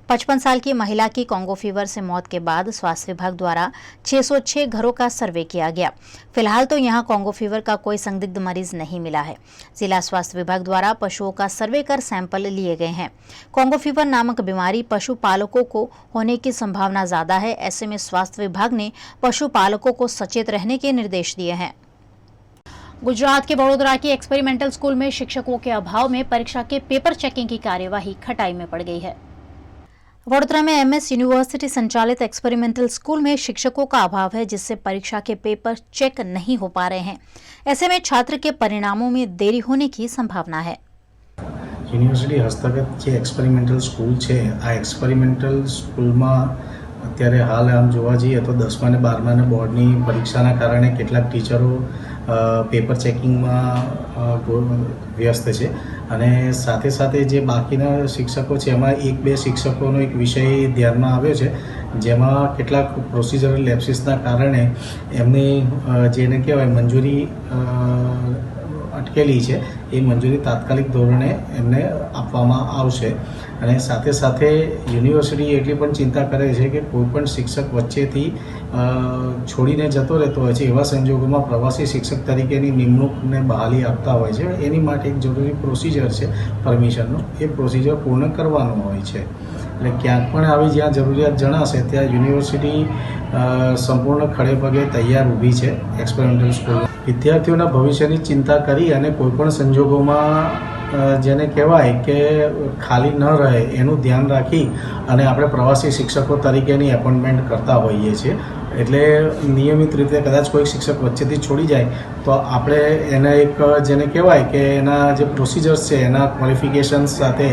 55 साल की महिला की कोंगो फीवर से मौत के बाद स्वास्थ्य विभाग द्वारा 606 घरों का सर्वे किया गया। फिलहाल तो यहां कोंगो फीवर का कोई संदिग्ध मरीज नहीं मिला है। जिला स्वास्थ्य विभाग द्वारा पशुओं का सर्वे कर सैंपल लिए गए हैं। कोंगो फीवर नामक बीमारी पशुपालकों को होने की संभावना ज्यादा है। ऐसे में स्वास्थ्य विभाग ने पशुपालकों को सचेत रहने के निर्देश दिए हैं। गुजरात के वडोदरा की एक्सपेरिमेंटल स्कूल में शिक्षकों के अभाव में परीक्षा के पेपर चेकिंग की कार्यवाही खटाई में पड़ गई है। वडोदरा में एमएस यूनिवर्सिटी संचालित एक्सपेरिमेंटल स्कूल में शिक्षकों का अभाव है, जिससे परीक्षा के पेपर चेक नहीं हो पा रहे हैं। ऐसे में छात्र के परिणामों में देरी होने की संभावना है। यूनिवर्सिटी हस्तगत जे एक्सपेरिमेंटल स्कूल है, आ एक्सपेरिमेंटल स्कूल में અત્યારે હાલ આમ જોવા જઈએ તો 10મા અને 12મા બોર્ડની પરીક્ષાના કારણે કેટલાક ટીચરો પેપર ચેકિંગમાં વ્યસ્ત છે અને સાથે સાથે જે બાકીના શિક્ષકો છે એમાં 1-2 શિક્ષકોનો એક વિષય ધ્યાનમાં આવ્યો છે, જેમાં કેટલાક પ્રોસિજરલ લેપ્સિસના કારણે એમની જેને કહેવાય મંજૂરી અટકેલી છે, એ મંજૂરી તાત્કાલિક ધોરણે એમને આપવામાં આવશે। અને સાથે સાથે યુનિવર્સિટી એટલી પણ ચિંતા કરે છે કે કોઈપણ શિક્ષક વચ્ચેથી છોડીને જતો રહેતો હોય છે, એવા સંજોગોમાં પ્રવાસી શિક્ષક તરીકેની નિમણૂકને બહાલી આપતા હોય છે। એની માટે એક જરૂરી પ્રોસિજર છે પરમિશનનો, એ પ્રોસિજર પૂર્ણ કરવાનું હોય છે। એટલે ક્યાંક પણ આવી જ્યાં જરૂરિયાત જણાશે ત્યાં યુનિવર્સિટી સંપૂર્ણ ખડે પગે તૈયાર ઊભી છે એક્સપેરિમેન્ટલ સ્કૂલ। વિદ્યાર્થીઓના ભવિષ્યની ચિંતા કરી અને કોઈપણ સંજોગોમાં જેને કહેવાય કે ખાલી ન રહે એનું ધ્યાન રાખી અને આપણે પ્રવાસી શિક્ષકો તરીકેની એપોઇન્ટમેન્ટ કરતા હોઈએ છીએ। એટલે નિયમિત રીતે કદાચ કોઈ શિક્ષક વચ્ચેથી છોડી જાય તો આપણે એને એક જેને કહેવાય કે એના જે પ્રોસિજર્સ છે એના ક્વોલિફિકેશન્સ સાથે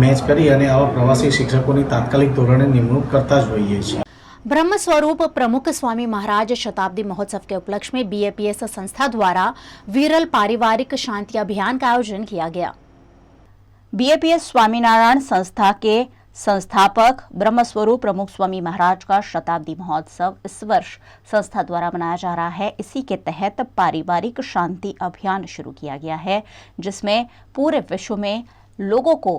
મેચ કરી અને આવા પ્રવાસી શિક્ષકોની તાત્કાલિક ધોરણે નિમણૂક કરતા જ હોઈએ છીએ। ब्रह्म स्वरूप प्रमुख स्वामी महाराज शताब्दी महोत्सव के उपलक्ष्य में बीएपीएस संस्था द्वारा विरल पारिवारिक शांति अभियान का आयोजन किया गया। बीएपीएस स्वामीनारायण संस्था के संस्थापक ब्रह्मस्वरूप प्रमुख स्वामी महाराज का शताब्दी महोत्सव इस वर्ष संस्था द्वारा मनाया जा रहा है। इसी के तहत पारिवारिक शांति अभियान शुरू किया गया है, जिसमें पूरे विश्व में लोगों को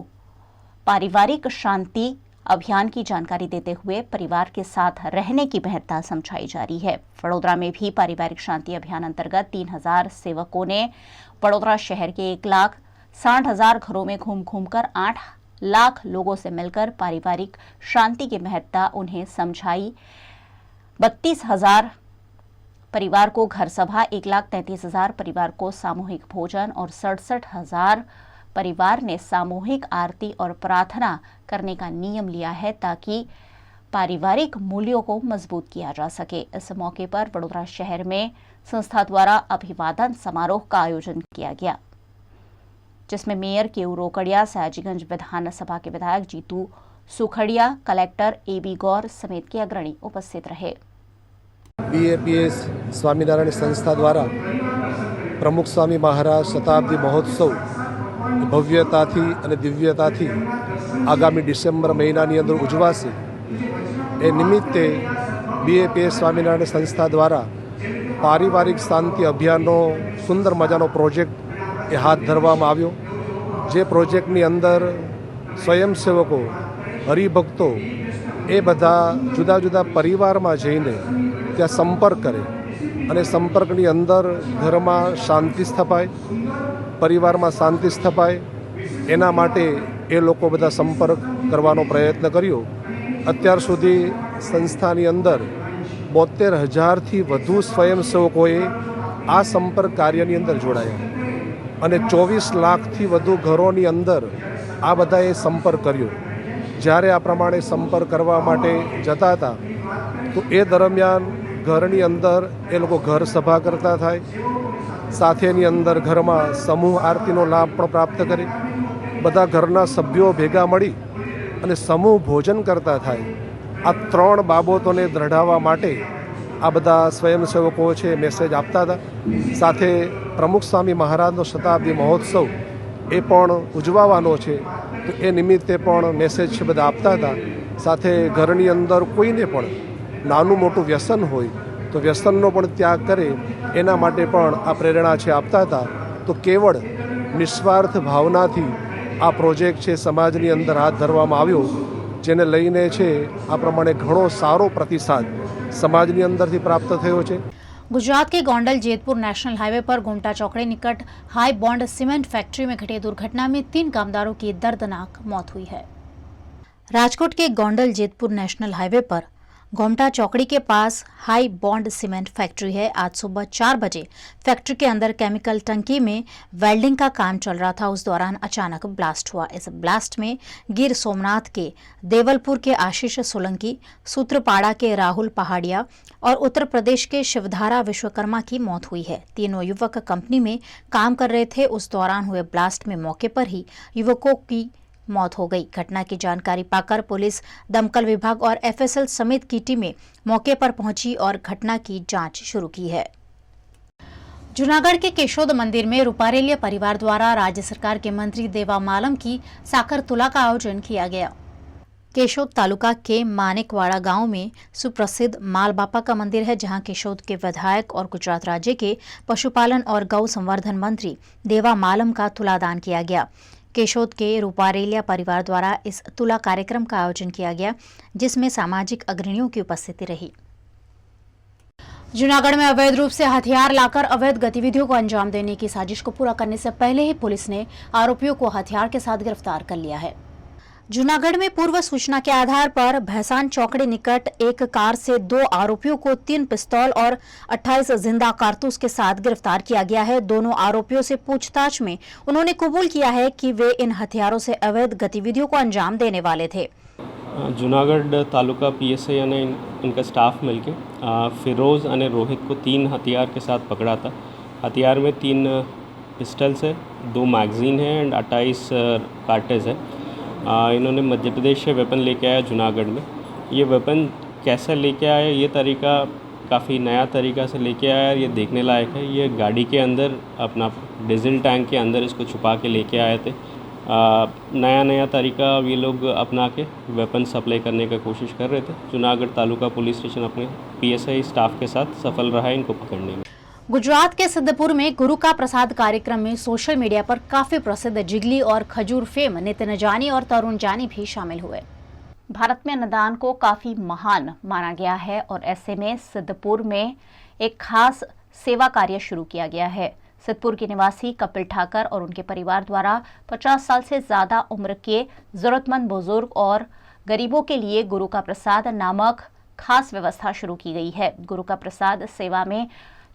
पारिवारिक शांति अभियान की जानकारी देते हुए परिवार के साथ रहने की महत्ता समझाई जा रही है। वडोदरा में भी पारिवारिक शांति अभियान अंतर्गत 3000 सेवकों ने वडोदरा शहर के 1,60,000 घरों में घूम घूमकर 8 लाख लोगों से मिलकर पारिवारिक शांति की महत्ता उन्हें समझाई। 32,000 परिवार को घर सभा, 1,33,000 परिवार को सामूहिक भोजन और 67,000 परिवार ने सामूहिक आरती और प्रार्थना करने का नियम लिया है, ताकि पारिवारिक मूल्यों को मजबूत किया जा सके। इस मौके पर वडोदरा शहर में संस्था द्वारा अभिवादन समारोह का आयोजन किया गया, जिसमें मेयर केयू रोकड़िया, सयाजीगंज विधानसभा के विधायक जीतू सुखड़िया, कलेक्टर एबी गौर समेत के अग्रणी उपस्थित रहे। बीएपीएस स्वामीनारायण संस्था द्वारा प्रमुख स्वामी महाराज शताब्दी महोत्सव भव्यताथी અને દિવ્યતાથી આગામી ડિસેમ્બર મહિનાની અંદર ઉજવાશે। એ નિમિત્તે બીએપીએસ સ્વામિનારાયણ સંસ્થા દ્વારા પારિવારિક શાંતિ અભિયાનનો સુંદર મજાનો પ્રોજેક્ટ એ હાથ ધરવામાં આવ્યો, જે પ્રોજેક્ટની અંદર સ્વયંસેવકો, હરિભક્તો એ બધા જુદા જુદા પરિવારમાં જઈને ત્યાં સંપર્ક કરે અને સંપર્કની અંદર ઘરમાં શાંતિ સ્થપાય, પરિવારમાં શાંતિ સ્થપાય, એના માટે એ લોકો બધા સંપર્ક કરવાનો પ્રયત્ન કર્યો। અત્યાર સુધી સંસ્થાની અંદર 72,000થી વધુ સ્વયંસેવકોએ આ સંપર્ક કાર્યની અંદર જોડાયા અને 24 લાખથી વધુ ઘરોની અંદર આ બધાએ સંપર્ક કર્યો. જ્યારે આ પ્રમાણે સંપર્ક કરવા માટે જતા હતા તો એ દરમિયાન ઘરની અંદર એ લોકો ઘર સભા કરતા થાય, સાથેની અંદર ઘરમાં સમૂહ આરતીનો લાભ પણ પ્રાપ્ત કરે, બધા ઘરના સભ્યો ભેગા મળી અને સમૂહ ભોજન કરતા થાય. આ 3 બાબતોને દૃઢાવવા માટે આ બધા સ્વયંસેવકો છે મેસેજ આપતા હતા. સાથે પ્રમુખ સ્વામી મહારાજનો શતાબ્દી મહોત્સવ એ પણ ઉજવવાનો છે તો એ નિમિત્તે પણ મેસેજ છે બધા આપતા હતા. સાથે ઘરની અંદર કોઈને પણ નાનું મોટું વ્યસન હોય તો વ્યસનનો પણ ત્યાગ કરે એના માટે પણ આ પ્રેરણા છે આપતા હતા. તો કેવળ નિસ્વાર્થ ભાવનાથી આ પ્રોજેક્ટ છે સમાજની અંદર હાથ ધરવામાં આવ્યો, જેને લઈને છે આ પ્રમાણે ઘણો સારો प्रतिसाद समाजની અંદરથી પ્રાપ્ત થયો છે. गुजरात के गोंडल जेतपुर नेशनल हाईवे पर गोमटा चौकड़ी निकट हाई बॉन्ड सीमेंट फैक्ट्री में घटी दुर्घटना में 3 कामगारों की दर्दनाक मौत हुई है. राजकोट के गोंडल जेतपुर नेशनल हाईवे पर गोमटा चौकड़ी के पास हाई बॉन्ड सीमेंट फैक्ट्री है. आज सुबह 4 बजे फैक्ट्री के अंदर केमिकल टंकी में वेल्डिंग का काम चल रहा था. उस दौरान अचानक ब्लास्ट हुआ. इस ब्लास्ट में गिर सोमनाथ के देवलपुर के आशीष सोलंकी, सूत्रपाड़ा के राहुल पहाड़िया और उत्तर प्रदेश के शिवधारा विश्वकर्मा की मौत हुई है. तीनों युवक कंपनी में काम कर रहे थे. उस दौरान हुए ब्लास्ट में मौके पर ही युवकों की मौत हो गई. घटना की जानकारी पाकर पुलिस, दमकल विभाग और एफएसएल समेत की टीमें मौके पर पहुंची और घटना की जांच शुरू की है. जूनागढ़ के केशोद मंदिर में रूपारेलिया परिवार द्वारा राज्य सरकार के मंत्री देवा मालम की साकर तुला का आयोजन किया गया. केशोद तालुका के मानिकवाड़ा गांव में सुप्रसिद्ध माल बापा का मंदिर है, जहां केशोद के विधायक और गुजरात राज्य के पशुपालन और गौ संवर्धन मंत्री देवा मालम का तुलादान किया गया. केशोद के रूपारेलिया परिवार द्वारा इस तुला कार्यक्रम का आयोजन किया गया, जिसमें सामाजिक अग्रणियों की उपस्थिति रही. जूनागढ़ में अवैध रूप से हथियार लाकर अवैध गतिविधियों को अंजाम देने की साजिश को पूरा करने से पहले ही पुलिस ने आरोपियों को हथियार के साथ गिरफ्तार कर लिया है. जूनागढ़ में पूर्व सूचना के आधार पर भैसान चौकड़ी निकट एक कार से 2 आरोपियों को 3 पिस्तौल और 28 जिंदा कारतूस के साथ गिरफ्तार किया गया है. दोनों आरोपियों से पूछताछ में उन्होंने कबूल किया है कि वे इन हथियारों से अवैध गतिविधियों को अंजाम देने वाले थे. जूनागढ़ तालुका पीएसआई અને इनका स्टाफ मिलके फिरोज़ અને रोहित को 3 हथियार के साथ पकड़ा था. हथियार में 3 पिस्टल्स है, 2 मैगज़ीन है एंड 28 कार्टेज है. इन्होंने मध्य प्रदेश से वेपन लेके आया जूनागढ़ में. ये वेपन कैसा लेके आया, ये तरीका काफ़ी नया तरीका से लेके आया, ये देखने लायक है. ये गाड़ी के अंदर अपना डीजल टैंक के अंदर इसको छुपा के लेके आए थे. नया तरीका ये लोग अपना के वेपन सप्लाई करने का कोशिश कर रहे थे. जूनागढ़ तालुका पुलिस स्टेशन अपने पीएसआई स्टाफ के साथ सफल रहा इनको पकड़ने में. गुजरात के सिद्धपुर में गुरु का प्रसाद कार्यक्रम में सोशल मीडिया पर काफी प्रसिद्ध जिगली और खजूर फेम नितिन जानी और तरुण जानी भी शामिल हुए. भारत में अन्नदान को काफ़ी महान माना गया है और ऐसे में सिद्धपुर में एक खास सेवा कार्य शुरू किया गया है. सिद्धपुर के निवासी कपिल ठाकर और उनके परिवार द्वारा 50 साल से ज़्यादा उम्र के ज़रूरतमंद बुजुर्ग और गरीबों के लिए गुरु का प्रसाद नामक खास व्यवस्था शुरू की गई है. गुरु का प्रसाद सेवा में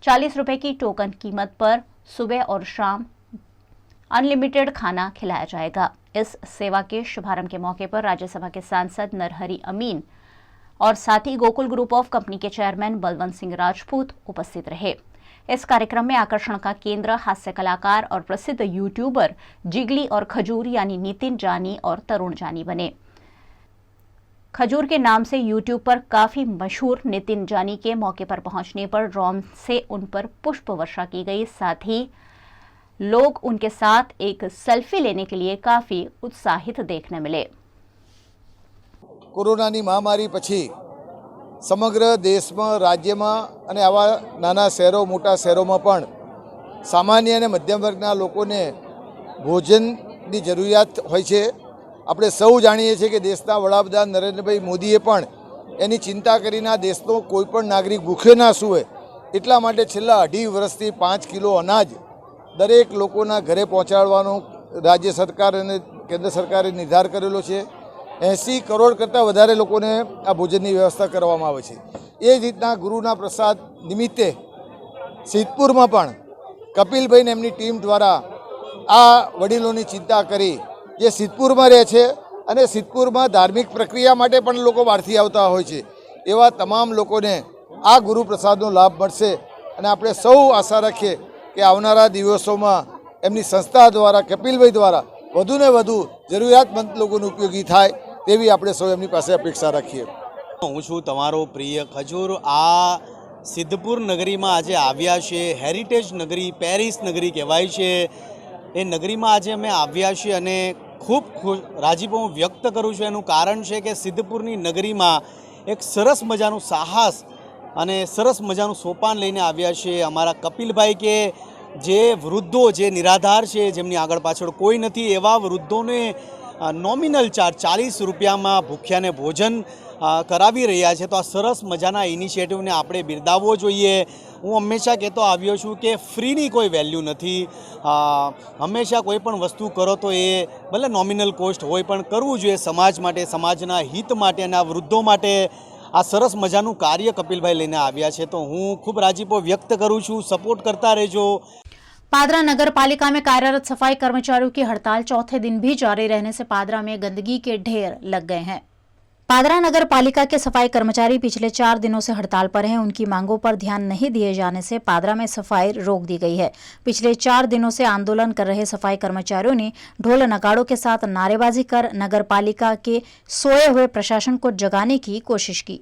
40 रुपये की टोकन कीमत पर सुबह और शाम अनलिमिटेड खाना खिलाया जाएगा. इस सेवा के शुभारंभ के मौके पर राज्यसभा के सांसद नरहरि अमीन और साथ ही गोकुल ग्रुप ऑफ कंपनी के चेयरमैन बलवंत सिंह राजपूत उपस्थित रहे. इस कार्यक्रम में आकर्षण का केंद्र हास्य कलाकार और प्रसिद्ध यूट्यूबर जिगली और खजूर यानी नितिन जानी और तरुण जानी बने. खजूर के नाम से यूट्यूब पर काफ़ी मशहूर नितिन जानी के मौके पर पहुंचने पर ड्रोन से उन पर पुष्प वर्षा की गई. साथ ही लोग उनके साथ एक सेल्फी लेने के लिए काफ़ी उत्साहित देखने मिले. कोरोनानी महामारी पछी समग्र देश में राज्य में અને આવા નાના શહેરો મોટા શહેરોમાં પણ સામાન્ય અને મધ્યમ વર્ગના લોકોને ભોજનની જરૂરિયાત હોય છે. આપણે સૌ જાણીએ છીએ કે દેશના વડાપ્રધાન નરેન્દ્રભાઈ મોદીએ પણ એની ચિંતા કરીને દેશનો કોઈપણ નાગરિક ભૂખ્યો ના સૂવે એટલા માટે છેલ્લા 2.5 વર્ષથી 5 કિલો અનાજ દરેક લોકોના ઘરે પહોંચાડવાનો રાજ્ય સરકાર અને કેન્દ્ર સરકારે નિર્ધાર કરેલો છે. 80 કરોડ કરતાં વધારે લોકોને આ ભોજનની વ્યવસ્થા કરવામાં આવે છે. એ જ રીતના ગુરુના પ્રસાદ નિમિત્તે સિદ્ધપુરમાં પણ કપિલભાઈ ને એમની ટીમ દ્વારા આ વડીલોની ચિંતા કરી, જે સિદ્ધપુરમાં રહે છે અને સિદ્ધપુરમાં ધાર્મિક પ્રક્રિયા માટે પણ લોકો બહારથી આવતા હોય છે, એવા તમામ લોકોને આ ગુરુપ્રસાદનો લાભ મળશે અને આપણે સૌ આશા રાખીએ કે આવનારા દિવસોમાં એમની સંસ્થા દ્વારા, કપિલભાઈ દ્વારા વધુને વધુ જરૂરિયાતમંદ લોકોને ઉપયોગી થાય તેવી આપણે સૌ એમની પાસે અપેક્ષા રાખીએ. હું છું તમારો પ્રિય ખજૂર. આ સિદ્ધપુર નગરીમાં આજે આવ્યા છે, હેરિટેજ નગરી, પેરિસ નગરી કહેવાય છે. એ નગરીમાં આજે અમે આવ્યા છીએ અને ખૂબ રાજીપો હું વ્યક્ત કરું છું. એનું કારણ છે કે સિદ્ધપુરની નગરીમાં એક સરસ મજાનું સાહસ અને સરસ મજાનું સોપાન લઈને આવ્યા છે અમારા કપિલભાઈ, કે જે વૃદ્ધો, જે નિરાધાર છે, જેમની આગળ પાછળ કોઈ નથી, એવા વૃદ્ધોને નોમિનલ ચાર્જ 40 રૂપિયામાં ભૂખ્યાને ભોજન કરાવી રહ્યા છે. તો આ સરસ મજાના ઇનિશિયેટિવને આપણે બિરદાવવો જોઈએ. હું હંમેશા કહેતો આવ્યો છું કે ફ્રીની કોઈ વેલ્યુ નથી. હંમેશા કોઈ પણ વસ્તુ કરો તો એ ભલે નોમિનલ કોસ્ટ હોય પણ કરવું જોઈએ સમાજ માટે, સમાજના હિત માટે અને આ વૃદ્ધો માટે. આ સરસ મજાનું કાર્ય કપિલભાઈ લઈને આવ્યા છે, તો હું ખૂબ રાજીપો વ્યક્ત કરું છું. सपोर्ट करता रहो. पादरा नगर पालिका में कार्यरत सफाई कर्मचारियों की हड़ताल चौथे दिन भी जारी रहने से पादरा में गंदगी के ढेर लग गए हैं। पादरा नगर पालिका के सफाई कर्मचारी पिछले 4 दिनों से हड़ताल पर हैं। उनकी मांगों पर ध्यान नहीं दिए जाने से पादरा में सफाई रोक दी गई है। पिछले 4 दिनों से आंदोलन कर रहे सफाई कर्मचारियों ने ढोल नगाड़ों के साथ नारेबाजी कर नगर पालिका के सोए हुए प्रशासन को जगाने की कोशिश की।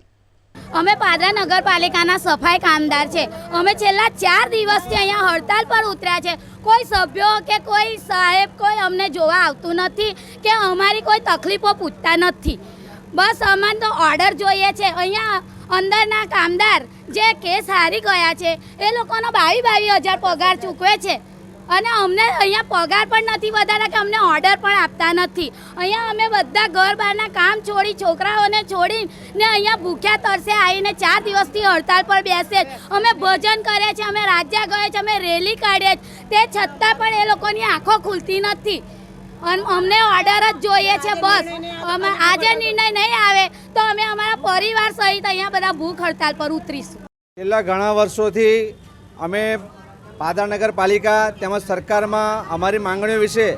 અમે પાદરા નગરપાલિકાના સફાઈ કામદાર છે. અમે છેલ્લા 4 દિવસથી અહીંયા હડતાલ પર ઉતર્યા છે. કોઈ સભ્યો કે કોઈ સાહેબ કોઈ અમને જોવા આવતું નથી કે અમારી કોઈ તકલીફો પૂછતા નથી. બસ અમને તો ઓર્ડર જોઈએ છે. અહીંયા અંદરના કામદાર જે કેસ હારી ગયા છે એ લોકોનો 22,000 પગાર ચૂકવે છે અને અમને અહીંયા પગાર પણ નથી વધારતા કે અમને ઓર્ડર પણ આપતા નથી. અહીંયા અમે બધા ઘર બહારના કામ છોડી, છોકરાઓને છોડીને અહીંયા ભૂખ્યા તરસે આવીને 4 દિવસથી હડતાલ પર બેસે. અમે ભજન કરીએ છીએ, અમે રાજ્ય ગઈએ છીએ, અમે રેલી કાઢીએ છીએ, તે છતાં પણ એ લોકોની આંખો ખુલતી નથી. અમને ઓર્ડર જ જોઈએ છે બસ. આજે નિર્ણય નહીં આવે તો અમે અમારા પરિવાર સહિત અહીંયા બધા ભૂખ હડતાલ પર ઉતરીશું. છેલ્લા ઘણા વર્ષોથી અમે પાદરા નગરપાલિકા તેમજ સરકારમાં અમારી માંગણીઓ વિશે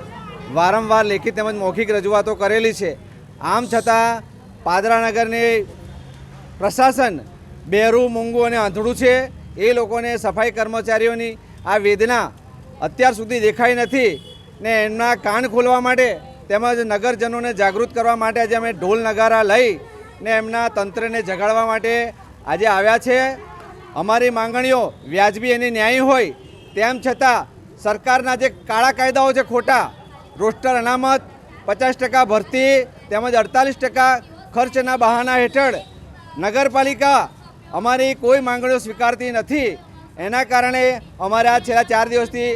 વારંવાર લેખિત તેમજ મૌખિક રજૂઆતો કરેલી છે. આમ છતાં પાદરા નગરની પ્રશાસન બેરું, મૂંગું અને આંધળું છે. એ લોકોને સફાઈ કર્મચારીઓની આ વેદના અત્યાર સુધી દેખાઈ નથી ને એમના કાન ખોલવા માટે તેમજ નગરજનોને જાગૃત કરવા માટે આજે અમે ઢોલ નગારા લઈ ને એમના તંત્રને જગાડવા માટે આજે આવ્યા છે. અમારી માંગણીઓ વ્યાજબી અને ન્યાયી હોય તેમ છતાં સરકારના જે કાળા કાયદાઓ છે, ખોટા રોસ્ટર અનામત, 50% ભરતી તેમજ 48% ખર્ચના બહાના હેઠળ નગરપાલિકા અમારી કોઈ માંગણીઓ સ્વીકારતી નથી. એના કારણે અમારે આ છેલ્લા 4 દિવસથી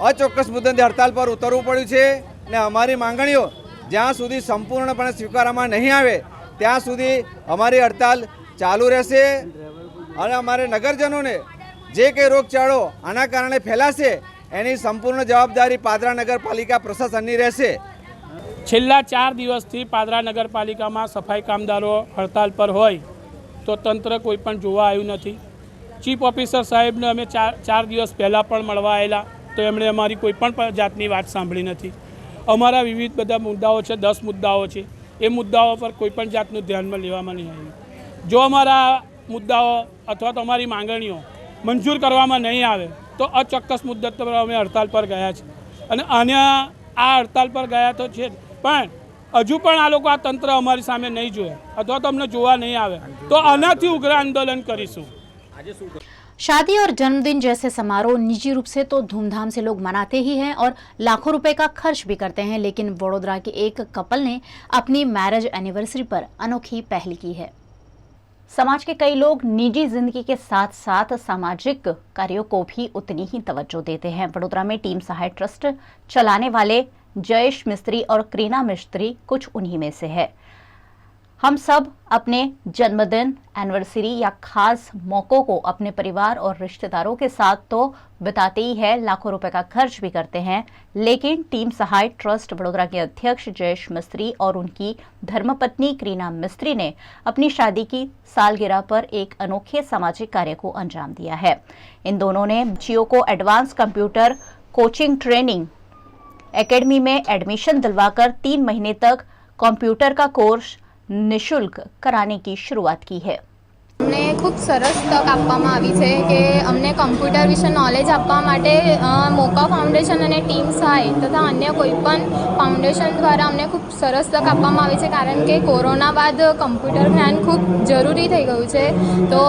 અચોક્કસ મુદ્દતે હડતાલ પર ઉતરવું પડ્યું છે ને અમારી માંગણીઓ જ્યાં સુધી સંપૂર્ણપણે સ્વીકારવામાં નહીં આવે ત્યાં સુધી અમારી હડતાલ ચાલુ રહેશે અને અમારે નગરજનોને જે કંઈ રોગચાળો આના કારણે ફેલાશે એની સંપૂર્ણ જવાબદારી પાદરા નગરપાલિકા પ્રશાસનની રહેશે. છેલ્લા 4 દિવસથી પાદરા નગરપાલિકામાં સફાઈ કામદારો હડતાલ પર હોય તો તંત્ર કોઈ પણ જોવા આવ્યું નથી. ચીફ ઓફિસર સાહેબને અમે 4 દિવસ પહેલાં પણ મળવા આવેલા તો એમણે અમારી કોઈ પણ જાતની વાત સાંભળી નથી. અમારા વિવિધ બધા મુદ્દાઓ છે, 10 મુદ્દાઓ છે. એ મુદ્દાઓ પર કોઈ પણ જાતનું ધ્યાનમાં લેવામાં નહીં આવ્યું. જો અમારા મુદ્દાઓ અથવા તો અમારી માંગણીઓ મંજૂર કરવામાં નહીં આવે તો અચોક્કસ મુદ્દત પર અમે હડતાલ પર ગયા છે અને આ હડતાલ પર ગયા તો છે પણ હજુ પણ આ લોકો આ તંત્ર અમારી સામે નહીં જોવે અથવા તો અમને જોવા नहीं આવે तो આનાથી ઉગ્ર આંદોलन કરીશું. शादी और जन्मदिन जैसे समारोह निजी रूप से तो धूमधाम से लोग मनाते ही हैं और लाखों रुपए का खर्च भी करते हैं, लेकिन वडोदरा के एक कपल ने अपनी मैरिज एनिवर्सरी पर अनोखी पहल की है। समाज के कई लोग निजी जिंदगी के साथ साथ सामाजिक कार्यों को भी उतनी ही तवज्जो देते हैं। वडोदरा में टीम सहाय ट्रस्ट चलाने वाले जयेश मिस्त्री और करीना मिस्त्री कुछ उन्हीं में से है। हम सब अपने जन्मदिन, एनिवर्सरी या खास मौक़ों को अपने परिवार और रिश्तेदारों के साथ तो बिताते ही है, लाखों रुपए का खर्च भी करते हैं, लेकिन टीम सहाय ट्रस्ट वडोदरा के अध्यक्ष जयेश मिस्त्री और उनकी धर्मपत्नी करीना मिस्त्री ने अपनी शादी की सालगिरह पर एक अनोखे सामाजिक कार्य को अंजाम दिया है। इन दोनों ने बच्चियों को advance computer coaching training academy में एडमिशन दिलवाकर 3 महीने तक कंप्यूटर का कोर्स निशुल्क कराने की शुरुआत की है। અમને ખૂબ સરસ તક આપવામાં આવી છે કે અમને કમ્પ્યુટર વિશે નોલેજ આપવા માટે મોકા ફાઉન્ડેશન અને ટીમ સહાય તથા અન્ય કોઈપણ ફાઉન્ડેશન દ્વારા અમને ખૂબ સરસ તક આપવામાં આવી છે, કારણ કે કોરોના બાદ કમ્પ્યુટર જ્ઞાન ખૂબ જરૂરી થઈ ગયું છે. તો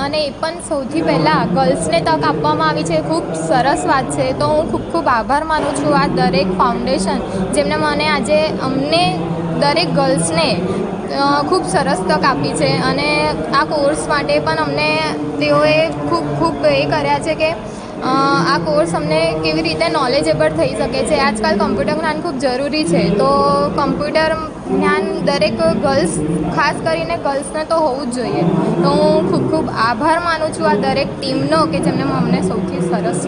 અને એ પણ સૌથી પહેલાં ગર્લ્સને તક આપવામાં આવી છે, ખૂબ સરસ વાત છે. તો હું ખૂબ ખૂબ આભાર માનું છું આ દરેક ફાઉન્ડેશન જેમને મને આજે અમને દરેક ગર્લ્સને ખૂબ સરસ તક આપી છે. અને આ કોર્સ માટે પણ અમને તેઓએ ખૂબ ખૂબ એ કર્યા છે કે આ કોર્સ અમને કેવી રીતે નોલેજેબલ થઈ શકે છે. આજકાલ કમ્પ્યુટર જ્ઞાન ખૂબ જરૂરી છે, તો કમ્પ્યુટર જ્ઞાન દરેક ગર્લ્સ, ખાસ કરીને ગર્લ્સને તો હોવું જ જોઈએ. તો હું ખૂબ ખૂબ આભાર માનું છું આ દરેક ટીમનો કે જેમને અમને સૌથી સરસ.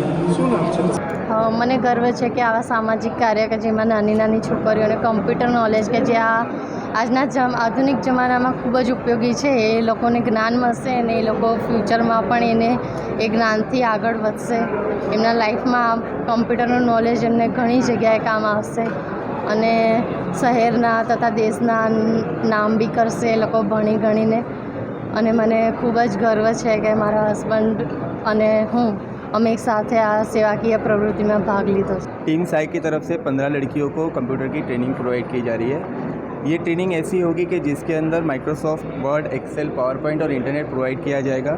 મને ગર્વ છે કે આવા સામાજિક કાર્ય કે જેમાં નાની નાની છોકરીઓને કમ્પ્યુટર નોલેજ કે જે આજના આધુનિક જમાનામાં ખૂબ જ ઉપયોગી છે, એ લોકોને જ્ઞાન મળશે અને એ લોકો ફ્યુચરમાં પણ એને એ જ્ઞાનથી આગળ વધશે. એમના લાઈફમાં કમ્પ્યુટરનું નોલેજ એમને ઘણી જગ્યાએ કામ આવશે અને શહેરના તથા દેશના નામ બી કરશે એ લોકો ભણી ગણીને. અને મને ખૂબ જ ગર્વ છે કે મારા હસબન્ડ અને હું हम एक साथ आ सेवाकीय प्रवृत्ति में भाग लीधो। टीम साई की तरफ से 15 लड़कियों को कंप्यूटर की ट्रेनिंग प्रोवाइड की जा रही है। ये ट्रेनिंग ऐसी होगी कि जिसके अंदर Microsoft Word, Excel, PowerPoint और इंटरनेट प्रोवाइड किया जाएगा।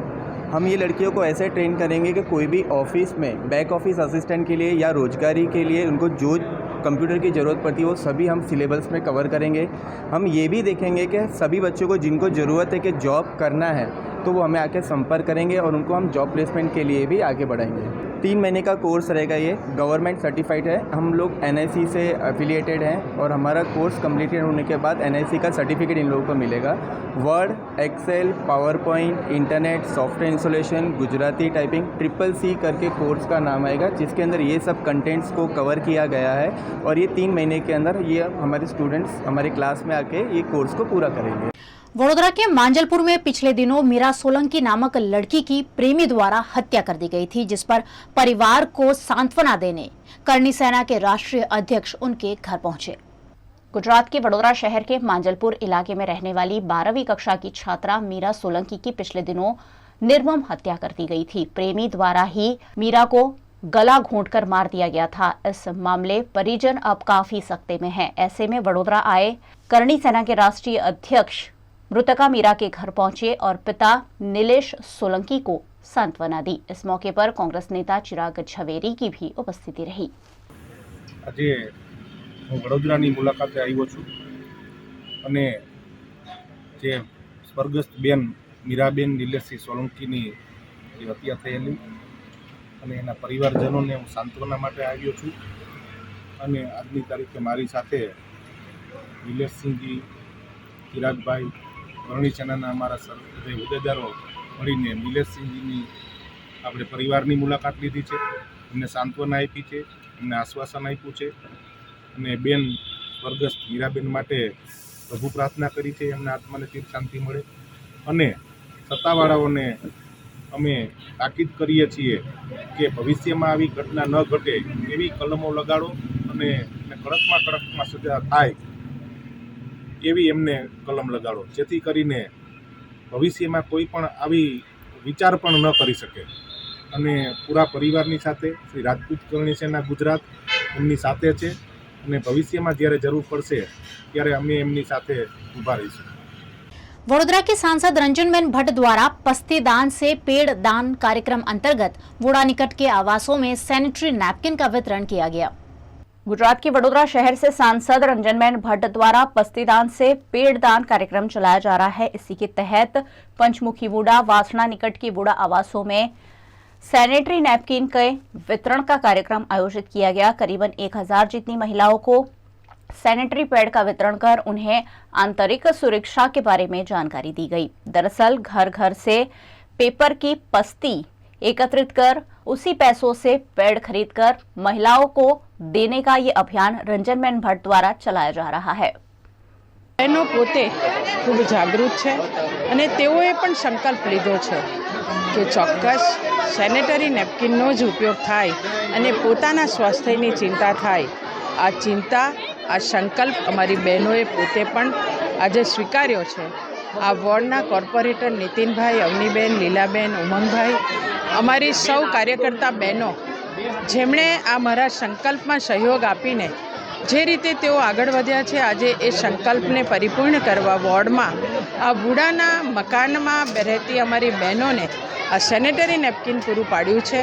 हम ये लड़कियों को ऐसे ट्रेन करेंगे कि कोई भी ऑफिस में बैक ऑफिस असिस्टेंट के लिए या रोजगारी के लिए उनको जो कंप्यूटर की ज़रूरत पड़ती है वो सभी हम सिलेबस में कवर करेंगे। हम ये भी देखेंगे कि सभी बच्चों को जिनको ज़रूरत है कि जॉब करना है तो वो हमें आके संपर्क करेंगे और उनको हम जॉब प्लेसमेंट के लिए भी आगे बढ़ाएंगे। 3 महीने का कोर्स रहेगा। ये गवर्नमेंट सर्टिफाइड है। हम लोग NIC से एफिलिएटेड हैं और हमारा कोर्स कम्प्लीटेड होने के बाद NIC का सर्टिफिकेट इन लोगों को मिलेगा। Word, Excel, PowerPoint, internet, software installation, Gujarati typing, CCC करके कोर्स का नाम आएगा, जिसके अंदर ये सब कंटेंट्स को कवर किया गया है। और ये 3 महीने के अंदर ये हमारे स्टूडेंट्स हमारे क्लास में आके ये कोर्स को पूरा करेंगे। वडोदरा के मांजलपुर में पिछले दिनों मीरा सोलंकी नामक लड़की की प्रेमी द्वारा हत्या कर दी गई थी, जिस पर परिवार को सांत्वना देने करणी सेना के राष्ट्रीय अध्यक्ष उनके घर पहुंचे। गुजरात के वडोदरा शहर के मांजलपुर इलाके में रहने वाली 12वीं कक्षा की छात्रा मीरा सोलंकी की पिछले दिनों निर्मम हत्या कर दी गई थी। प्रेमी द्वारा ही मीरा को गला घोंटकर मार दिया गया था। इस मामले परिजन अब काफी सख्ते में हैं। ऐसे में वडोदरा आए करणी सेना के राष्ट्रीय अध्यक्ष मृतका मीरा के घर पहुंचे और पिता नीलेश सोलंकी को सांत्वना दी। इस मौके पर कांग्रेस नेता चिराग झवेरी की भी उपस्थिति रही। આજે હું વડોદરાની મુલાકાતે આવ્યો છું અને જે સ્વર્ગસ્થ બેન મીરાબેન નીલેશસિંહ સોલંકીની જે હત્યા થયેલી અને એના પરિવારજનોને હું સાંત્વના માટે આવ્યો છું. અને આજની તારીખે મારી સાથે નીલેશસિંહજી, ચિરાગભાઈ, કરણી સેનાના અમારા સર્વે હોદ્દેદારો મળીને નીલેશસિંહજીની આપણે પરિવારની મુલાકાત લીધી છે. એમને સાંત્વના આપી છે, એમને આશ્વાસન આપ્યું છે અને બેન સ્વર્ગસ્થ મીરાબેન માટે પ્રભુ પ્રાર્થના કરી છે એમના આત્માને ચિર શાંતિ મળે. અને સત્તાવાળાઓને અમે તાકીદ કરીએ છીએ કે ભવિષ્યમાં આવી ઘટના ન ઘટે એવી કલમો લગાડો અને કડકમાં કડકમાં સજા થાય એવી એમને કલમ લગાડો, જેથી કરીને ભવિષ્યમાં કોઈ પણ આવી વિચાર પણ ન કરી શકે. અને પૂરા પરિવારની સાથે શ્રી રાજપૂત કરણી સેના ગુજરાત એમની સાથે છે અને ભવિષ્યમાં જ્યારે જરૂર પડશે ત્યારે અમે એમની સાથે ઊભા રહીશું. वडोदरा के सांसद रंजनबेन भट्ट द्वारा पस्ती दान से पेड़ दान कार्यक्रम अंतर्गत वोड़ा निकट के आवासों में सैनिटरी नैपकिन का वितरण किया गया। गुजरात के वडोदरा शहर से सांसद रंजनबेन भट्ट द्वारा पस्तीदान से पेड़ दान कार्यक्रम चलाया जा रहा है। इसी के तहत पंचमुखी वोड़ा, वासना निकट की वोड़ा आवासों में सैनिटरी नैपकिन के वितरण का कार्यक्रम आयोजित किया गया। करीबन 1000 जितनी महिलाओं को सैनिटरी पैड का वितरण कर उन्हें आंतरिक सुरक्षा के बारे में जानकारी दी गई। दरअसल घर घर से पेपर की पस्ती एकत्रित कर उसी पैसों से पैड खरीदकर महिलाओं को देने का ये अभियान रंजनबेन भट्ट द्वारा चलाया जा रहा है। બહેનો પોતે ખૂબ જાગૃત છે અને તેઓએ પણ સંકલ્પ લીધો છે કે ચોક્કસ સેનેટરી નેપકિનનો જ ઉપયોગ થાય અને પોતાના સ્વાસ્થ્યની ચિંતા થાય। આ ચિંતા, આ સંકલ્પ અમારી બહેનોએ પોતે પણ આજે સ્વીકાર્યો છે। આ વોર્ડના કોર્પોરેટર નીતિનભાઈ, અવનીબેન, લીલાબેન, ઉમંગભાઈ, અમારી સૌ કાર્યકર્તા બહેનો જેમણે આ મારા સંકલ્પમાં સહયોગ આપીને જે રીતે તેઓ આગળ વધ્યા છે, આજે એ સંકલ્પને પરિપૂર્ણ કરવા વોર્ડમાં આ બુડાના મકાનમાં રહેતી અમારી બહેનોને આ સેનેટરી નેપकिन પૂરું પાડ્યું છે।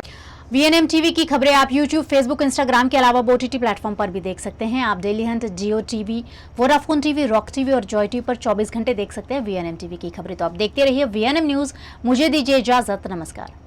VNM टीवी की खबरें आप YouTube, Facebook, Instagram के अलावा OTT प्लेटफॉर्म पर भी देख सकते हैं। आप Dailyhunt, Jio TV, Vodafone TV, Rock TV और जॉय टीवी पर 24 घंटे देख सकते हैं VNM टीवी की खबरें। तो आप देखते रहिए VNM न्यूज़। मुझे दीजिए इजाजत, नमस्कार।